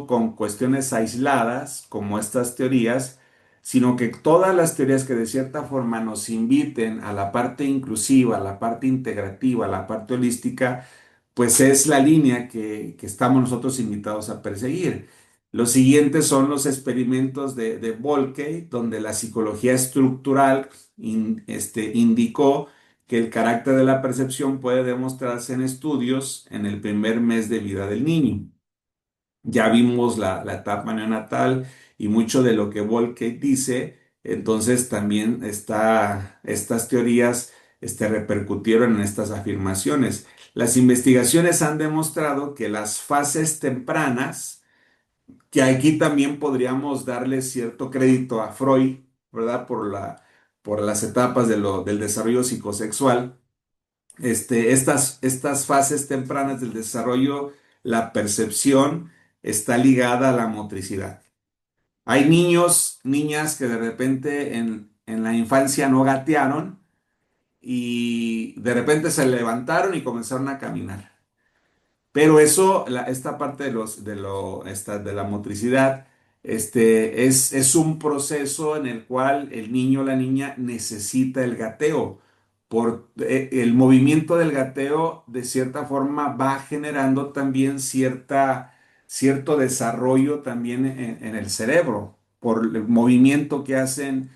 Speaker 1: con cuestiones aisladas como estas teorías, sino que todas las teorías que de cierta forma nos inviten a la parte inclusiva, a la parte integrativa, a la parte holística, pues es la línea que estamos nosotros invitados a perseguir. Los siguientes son los experimentos de Volkey, donde la psicología estructural indicó que el carácter de la percepción puede demostrarse en estudios en el primer mes de vida del niño. Ya vimos la etapa neonatal y mucho de lo que Volkey dice, entonces también estas teorías repercutieron en estas afirmaciones. Las investigaciones han demostrado que las fases tempranas, que aquí también podríamos darle cierto crédito a Freud, ¿verdad? Por las etapas del desarrollo psicosexual, estas fases tempranas del desarrollo, la percepción está ligada a la motricidad. Hay niños, niñas que de repente en la infancia no gatearon y de repente se levantaron y comenzaron a caminar. Pero eso, esta parte de la motricidad, es un proceso en el cual el niño o la niña necesita el gateo. El movimiento del gateo, de cierta forma, va generando también cierto desarrollo también en el cerebro, por el movimiento que hacen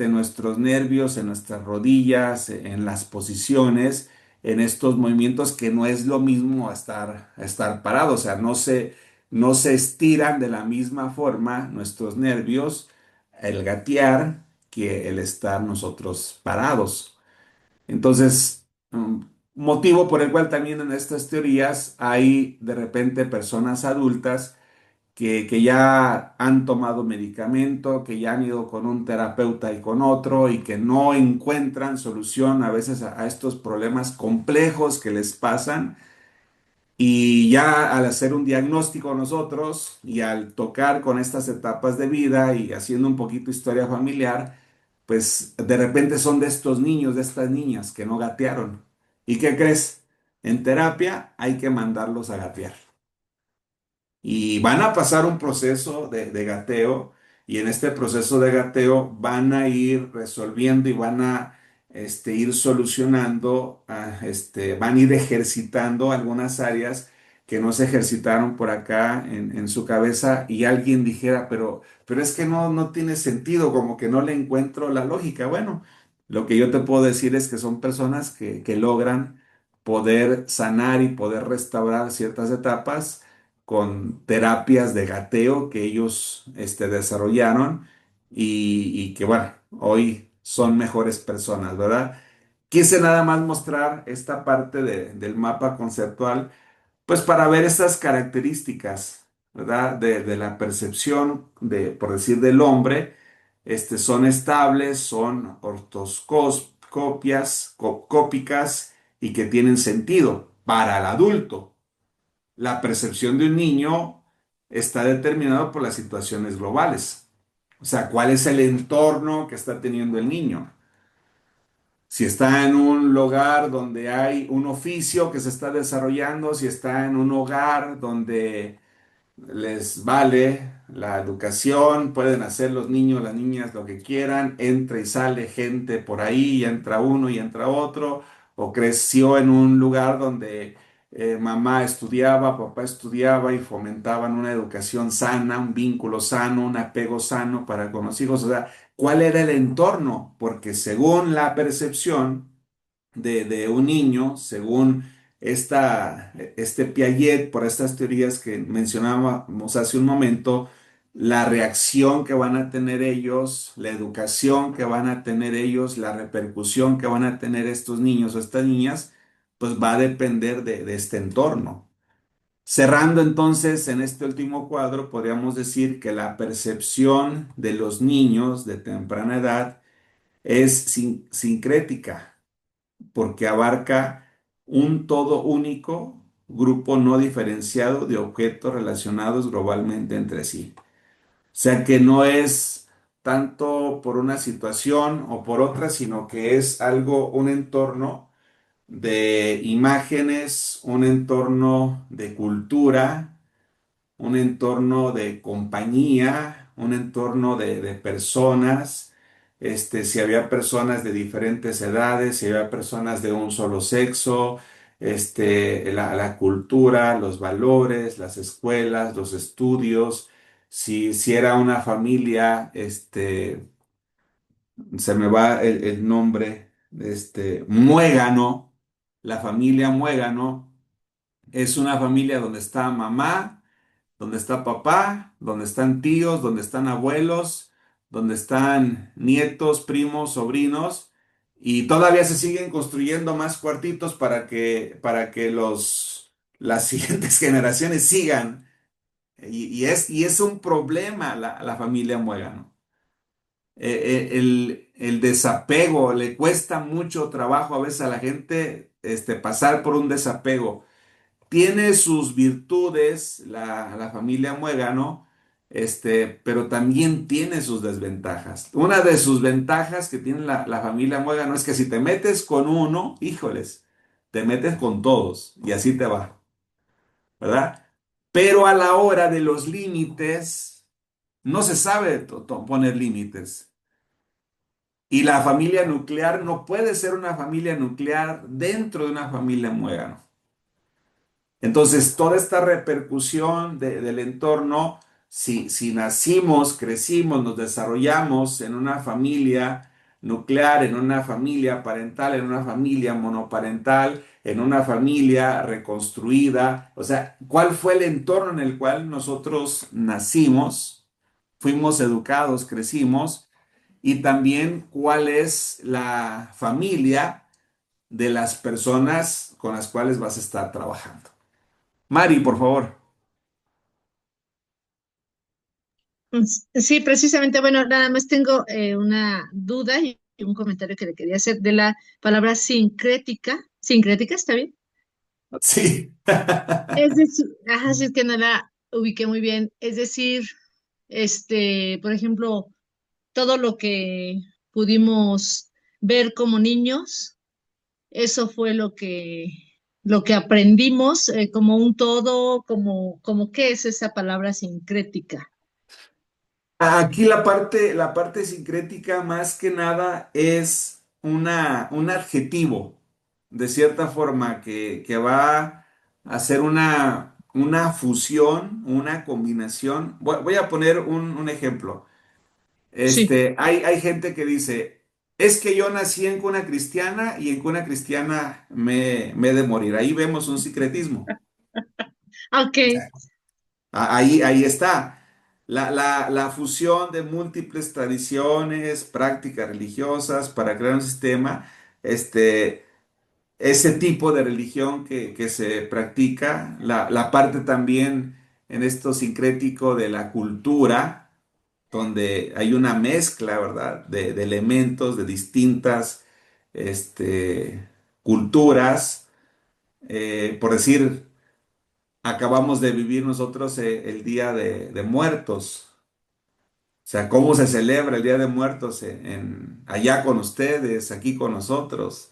Speaker 1: nuestros nervios en nuestras rodillas, en las posiciones, en estos movimientos, que no es lo mismo a estar parado, o sea, no se estiran de la misma forma nuestros nervios, el gatear, que el estar nosotros parados. Entonces, motivo por el cual también en estas teorías hay de repente personas adultas que ya han tomado medicamento, que ya han ido con un terapeuta y con otro y que no encuentran solución a veces a estos problemas complejos que les pasan. Y ya al hacer un diagnóstico nosotros y al tocar con estas etapas de vida y haciendo un poquito historia familiar, pues de repente son de estos niños, de estas niñas que no gatearon. ¿Y qué crees? En terapia hay que mandarlos a gatear y van a pasar un proceso de gateo y en este proceso de gateo van a ir resolviendo y van a ir solucionando, van a ir ejercitando algunas áreas que no se ejercitaron por acá en su cabeza y alguien dijera, pero es que no tiene sentido, como que no le encuentro la lógica. Bueno, lo que yo te puedo decir es que son personas que logran poder sanar y poder restaurar ciertas etapas con terapias de gateo que ellos desarrollaron y que, bueno, hoy son mejores personas, ¿verdad? Quise nada más mostrar esta parte del mapa conceptual, pues para ver estas características, ¿verdad? De la percepción, por decir, del hombre. Son estables, son cópicas y que tienen sentido para el adulto. La percepción de un niño está determinada por las situaciones globales. O sea, ¿cuál es el entorno que está teniendo el niño? Si está en un lugar donde hay un oficio que se está desarrollando, si está en un hogar donde les vale la educación, pueden hacer los niños, las niñas lo que quieran, entra y sale gente por ahí, y entra uno y entra otro, o creció en un lugar donde mamá estudiaba, papá estudiaba y fomentaban una educación sana, un vínculo sano, un apego sano para con los hijos. O sea, ¿cuál era el entorno? Porque según la percepción de un niño, según este Piaget, por estas teorías que mencionábamos hace un momento, la reacción que van a tener ellos, la educación que van a tener ellos, la repercusión que van a tener estos niños o estas niñas, pues va a depender de este entorno. Cerrando entonces en este último cuadro, podríamos decir que la percepción de los niños de temprana edad es sincrética porque abarca un todo único, grupo no diferenciado de objetos relacionados globalmente entre sí. O sea que no es tanto por una situación o por otra, sino que es algo, un entorno de imágenes, un entorno de cultura, un entorno de compañía, un entorno de personas, si había personas de diferentes edades, si había personas de un solo sexo, la cultura, los valores, las escuelas, los estudios, si era una familia, se me va el nombre, Muégano, la familia Muégano es una familia donde está mamá, donde está papá, donde están tíos, donde están abuelos, donde están nietos, primos, sobrinos, y todavía se siguen construyendo más cuartitos para que las siguientes generaciones sigan. Y es un problema la familia Muégano. El desapego, le cuesta mucho trabajo a veces a la gente pasar por un desapego. Tiene sus virtudes la familia Muégano, pero también tiene sus desventajas. Una de sus ventajas que tiene la familia Muégano es que si te metes con uno, híjoles, te metes con todos y así te va, ¿verdad? Pero a la hora de los límites, no se sabe poner límites. Y la familia nuclear no puede ser una familia nuclear dentro de una familia Muégano. Entonces, toda esta repercusión del entorno, si nacimos, crecimos, nos desarrollamos en una familia nuclear, en una familia parental, en una familia monoparental, en una familia reconstruida, o sea, ¿cuál fue el entorno en el cual nosotros nacimos, fuimos educados, crecimos? Y también cuál es la familia de las personas con las cuales vas a estar trabajando. Mari, por favor.
Speaker 3: Sí, precisamente, bueno, nada más tengo una duda y un comentario que le quería hacer de la palabra sincrética. ¿Sincrética está bien?
Speaker 1: Sí.
Speaker 3: Es decir, ajá, sí es que no la ubiqué muy bien. Es decir, por ejemplo, todo lo que pudimos ver como niños, eso fue lo que aprendimos como un todo, como ¿qué es esa palabra sincrética?
Speaker 1: Aquí la parte sincrética más que nada es un adjetivo, de cierta forma, que va a hacer una fusión, una combinación. Voy a poner un ejemplo.
Speaker 3: Sí,
Speaker 1: Hay gente que dice, es que yo nací en cuna cristiana y en cuna cristiana me he de morir. Ahí vemos un sincretismo.
Speaker 3: ok.
Speaker 1: Ahí está. La fusión de múltiples tradiciones, prácticas religiosas para crear un sistema, ese tipo de religión que se practica, la parte también en esto sincrético de la cultura, donde hay una mezcla, ¿verdad?, de elementos de distintas culturas. Por decir, acabamos de vivir nosotros el Día de Muertos. O sea, cómo se celebra el Día de Muertos allá con ustedes, aquí con nosotros.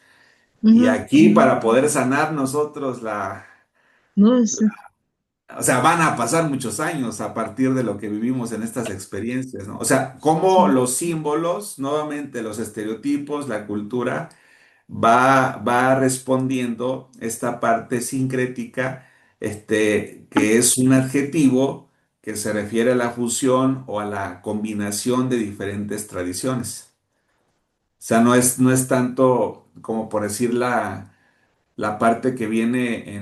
Speaker 1: Y
Speaker 3: Ujú.
Speaker 1: aquí para poder sanar nosotros
Speaker 3: No, es-
Speaker 1: o sea, van a pasar muchos años a partir de lo que vivimos en estas experiencias, ¿no? O sea, cómo los símbolos, nuevamente los estereotipos, la cultura, va respondiendo esta parte sincrética, que es un adjetivo que se refiere a la fusión o a la combinación de diferentes tradiciones. O sea, no es tanto como por decir la parte que viene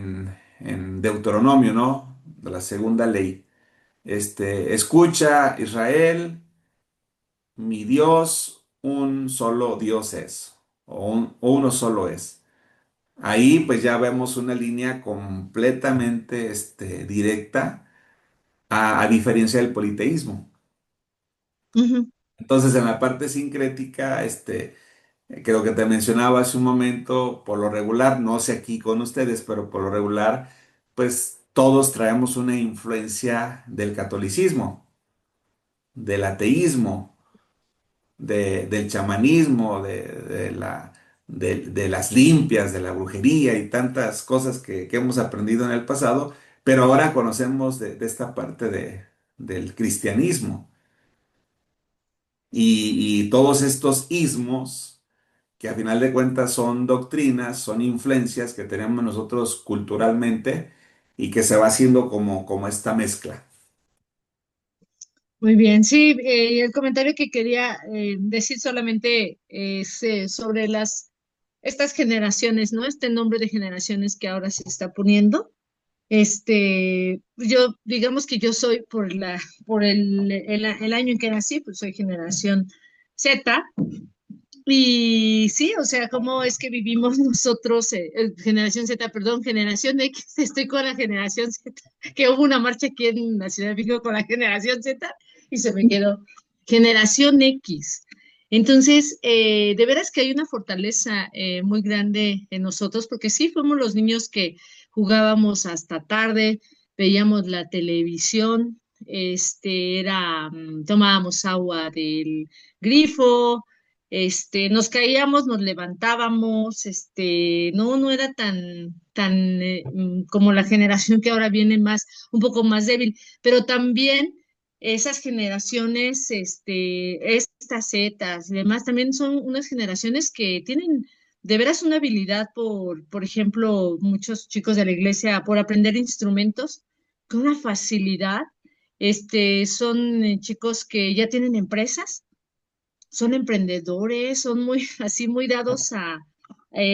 Speaker 1: en Deuteronomio, ¿no? De la segunda ley. Escucha, Israel, mi Dios, un solo Dios es, o uno solo es. Ahí pues ya vemos una línea completamente directa, a diferencia del politeísmo.
Speaker 3: Ujú.
Speaker 1: Entonces, en la parte sincrética, creo que te mencionaba hace un momento, por lo regular, no sé aquí con ustedes, pero por lo regular, pues todos traemos una influencia del catolicismo, del ateísmo, del chamanismo, de las limpias, de la brujería y tantas cosas que hemos aprendido en el pasado, pero ahora conocemos de esta parte del cristianismo y todos estos ismos que a final de cuentas son doctrinas, son influencias que tenemos nosotros culturalmente y que se va haciendo como esta mezcla.
Speaker 3: Muy bien, sí, el comentario que quería decir solamente es sobre estas generaciones, ¿no? Este nombre de generaciones que ahora se está poniendo. Yo, digamos que yo soy por el año en que nací, pues soy generación Z. Y sí, o sea, cómo es que vivimos nosotros, generación Z, perdón, generación X, estoy con la generación Z, que hubo una marcha aquí en la Ciudad de México con la generación Z y se me quedó generación X. Entonces, de veras que hay una fortaleza muy grande en nosotros, porque sí, fuimos los niños que jugábamos hasta tarde, veíamos la televisión, tomábamos agua del grifo, nos caíamos, nos levantábamos, no era tan como la generación que ahora viene un poco más débil, pero también esas generaciones, estas zetas y demás, también son unas generaciones que tienen de veras una habilidad por ejemplo, muchos chicos de la iglesia, por aprender instrumentos con una facilidad. Son chicos que ya tienen empresas, son emprendedores, son muy, así muy dados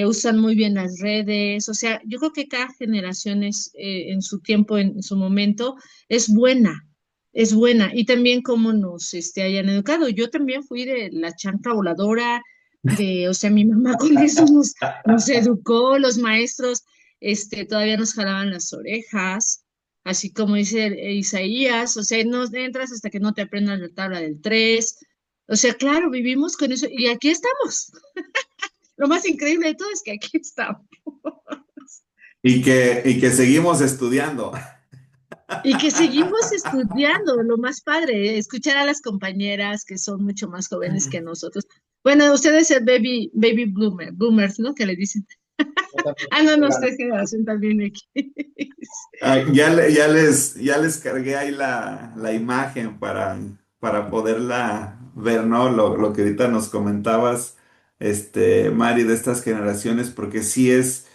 Speaker 3: usan muy bien las redes, o sea, yo creo que cada generación en su tiempo, en su momento, es buena, y también cómo nos hayan educado. Yo también fui de la chancla voladora, o sea, mi mamá con eso nos educó, los maestros, todavía nos jalaban las orejas, así como dice Isaías, o sea, no entras hasta que no te aprendas la tabla del 3. O sea, claro, vivimos con eso y aquí estamos. Lo más increíble de todo es que aquí estamos.
Speaker 1: Y que seguimos estudiando.
Speaker 3: Y que seguimos estudiando, lo más padre, escuchar a las compañeras que son mucho más jóvenes que nosotros. Bueno, ustedes es baby boomers, ¿no? Que le dicen.
Speaker 4: Yo también
Speaker 3: Ah, no,
Speaker 4: soy
Speaker 3: no,
Speaker 4: la-
Speaker 3: usted generación también X.
Speaker 1: Ya les cargué ahí la imagen para poderla ver, ¿no? Lo que ahorita nos comentabas, Mari, de estas generaciones, porque sí es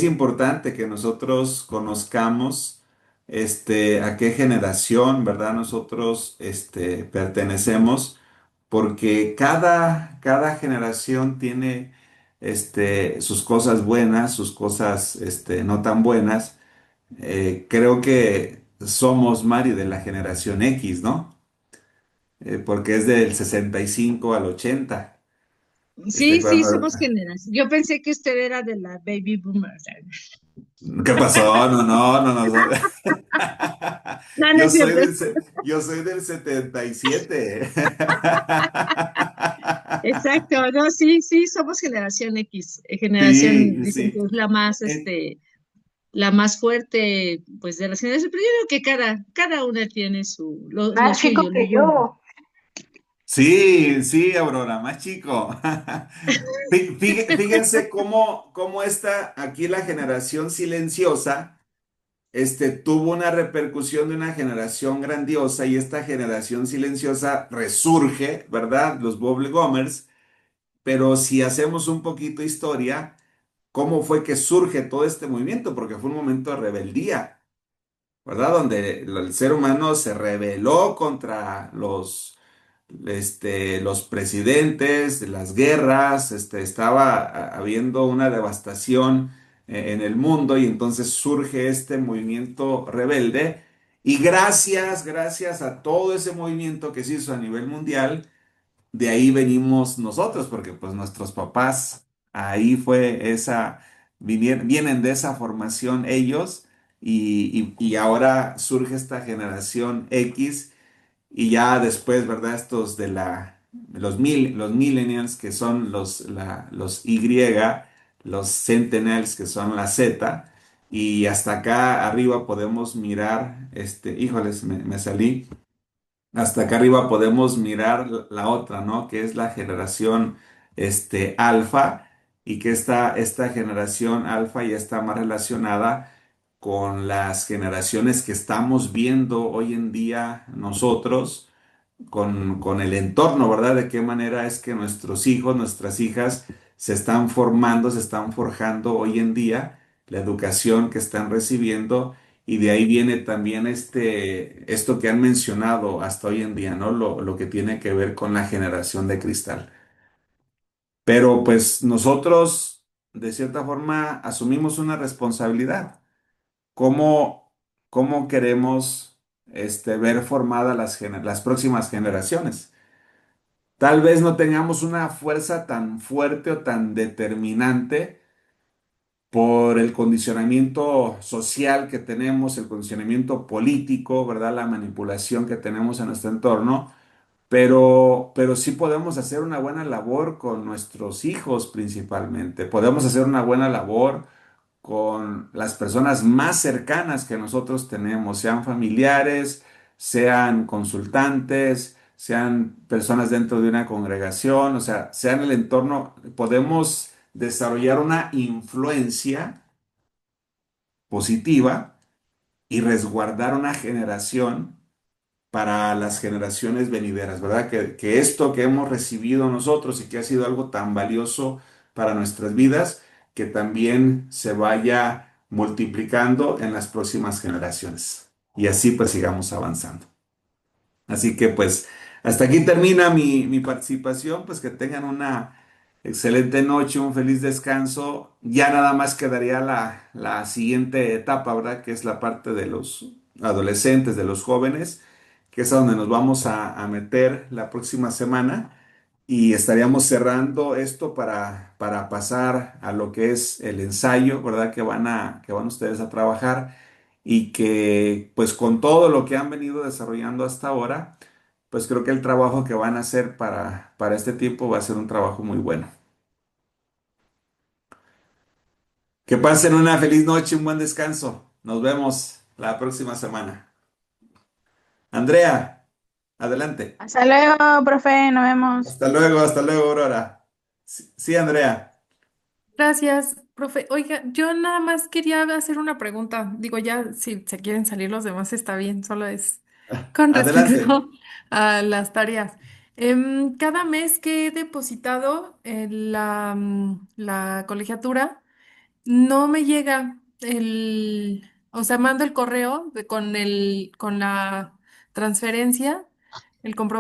Speaker 1: importante que nosotros conozcamos, a qué generación, ¿verdad? Nosotros, pertenecemos, porque cada generación tiene, sus cosas buenas, sus cosas, no tan buenas. Creo que somos, Mari, de la generación X, ¿no? Porque es del 65 al 80.
Speaker 3: Sí, sí,
Speaker 1: Cuando...
Speaker 3: somos generación. Yo pensé que usted era de la baby boomers.
Speaker 1: ¿Qué pasó? No, no, no, no.
Speaker 3: No, no
Speaker 1: Yo
Speaker 3: es
Speaker 1: soy
Speaker 3: cierto.
Speaker 1: del 77.
Speaker 3: Exacto, no, sí, sí, somos generación X, generación,
Speaker 1: Sí,
Speaker 3: dicen que
Speaker 1: sí.
Speaker 3: es
Speaker 1: Eh,
Speaker 3: la más fuerte, pues, de las generaciones, pero yo creo que cada una tiene lo
Speaker 6: Más chico
Speaker 3: suyo, lo
Speaker 6: que
Speaker 3: bueno.
Speaker 6: yo.
Speaker 1: Sí, sí, Aurora, más chico. Fíjense cómo está aquí la generación silenciosa, tuvo una repercusión de una generación grandiosa y esta generación silenciosa resurge, ¿verdad? Los Gomers, pero si hacemos un poquito de historia, ¿cómo fue que surge todo este movimiento? Porque fue un momento de rebeldía, ¿verdad? Donde el ser humano se rebeló contra los presidentes, las guerras, estaba habiendo una devastación en el mundo y entonces surge este movimiento rebelde y gracias a todo ese movimiento que se hizo a nivel mundial, de ahí venimos nosotros, porque pues nuestros papás, ahí fue vienen de esa formación ellos y ahora surge esta generación X y ya después, ¿verdad? Estos los millennials que son los Y, los centennials que son la Z, y hasta acá arriba podemos mirar, híjoles, me salí, hasta acá arriba podemos mirar la otra, ¿no? Que es la generación, alfa, y que esta generación alfa ya está más relacionada con las generaciones que estamos viendo hoy en día nosotros con el entorno, ¿verdad? De qué manera es que nuestros hijos, nuestras hijas se están formando, se están forjando hoy en día, la educación que están recibiendo, y de ahí viene también esto que han mencionado hasta hoy en día, ¿no? Lo que tiene que ver con la generación de cristal. Pero pues nosotros, de cierta forma, asumimos una responsabilidad. ¿Cómo, cómo queremos ver formadas las próximas generaciones? Tal vez no tengamos una fuerza tan fuerte o tan determinante por el condicionamiento social que tenemos, el condicionamiento político, ¿verdad? La manipulación que tenemos en nuestro entorno, pero sí podemos hacer una buena labor con nuestros hijos principalmente. Podemos hacer una buena labor con las personas más cercanas que nosotros tenemos, sean familiares, sean consultantes, sean personas dentro de una congregación, o sea, sean el entorno, podemos desarrollar una influencia positiva y resguardar una generación para las generaciones venideras, ¿verdad? Que esto que hemos recibido nosotros y que ha sido algo tan valioso para nuestras vidas, que también se vaya multiplicando en las próximas generaciones. Y así pues sigamos avanzando. Así que pues hasta aquí termina mi participación, pues que tengan una excelente noche, un feliz descanso. Ya nada más quedaría la siguiente etapa, ¿verdad? Que es la parte de los adolescentes, de los jóvenes, que es a donde nos vamos a meter la próxima semana. Y estaríamos cerrando esto para pasar a lo que es el ensayo, ¿verdad? Que van ustedes a trabajar y que pues con todo lo que han venido desarrollando hasta ahora, pues creo que el trabajo que van a hacer para este tiempo va a ser un trabajo muy bueno. Que pasen una feliz noche, un buen descanso. Nos vemos la próxima semana. Andrea, adelante.
Speaker 6: Hasta luego, profe, nos vemos.
Speaker 1: Hasta luego, Aurora. Sí, sí, Andrea,
Speaker 2: Gracias, profe. Oiga, yo nada más quería hacer una pregunta. Digo, ya si se quieren salir los demás está bien, solo es con
Speaker 1: adelante.
Speaker 2: respecto a las tareas. Cada mes que he depositado en la colegiatura, no me llega o sea, mando el correo con la transferencia, el comprobante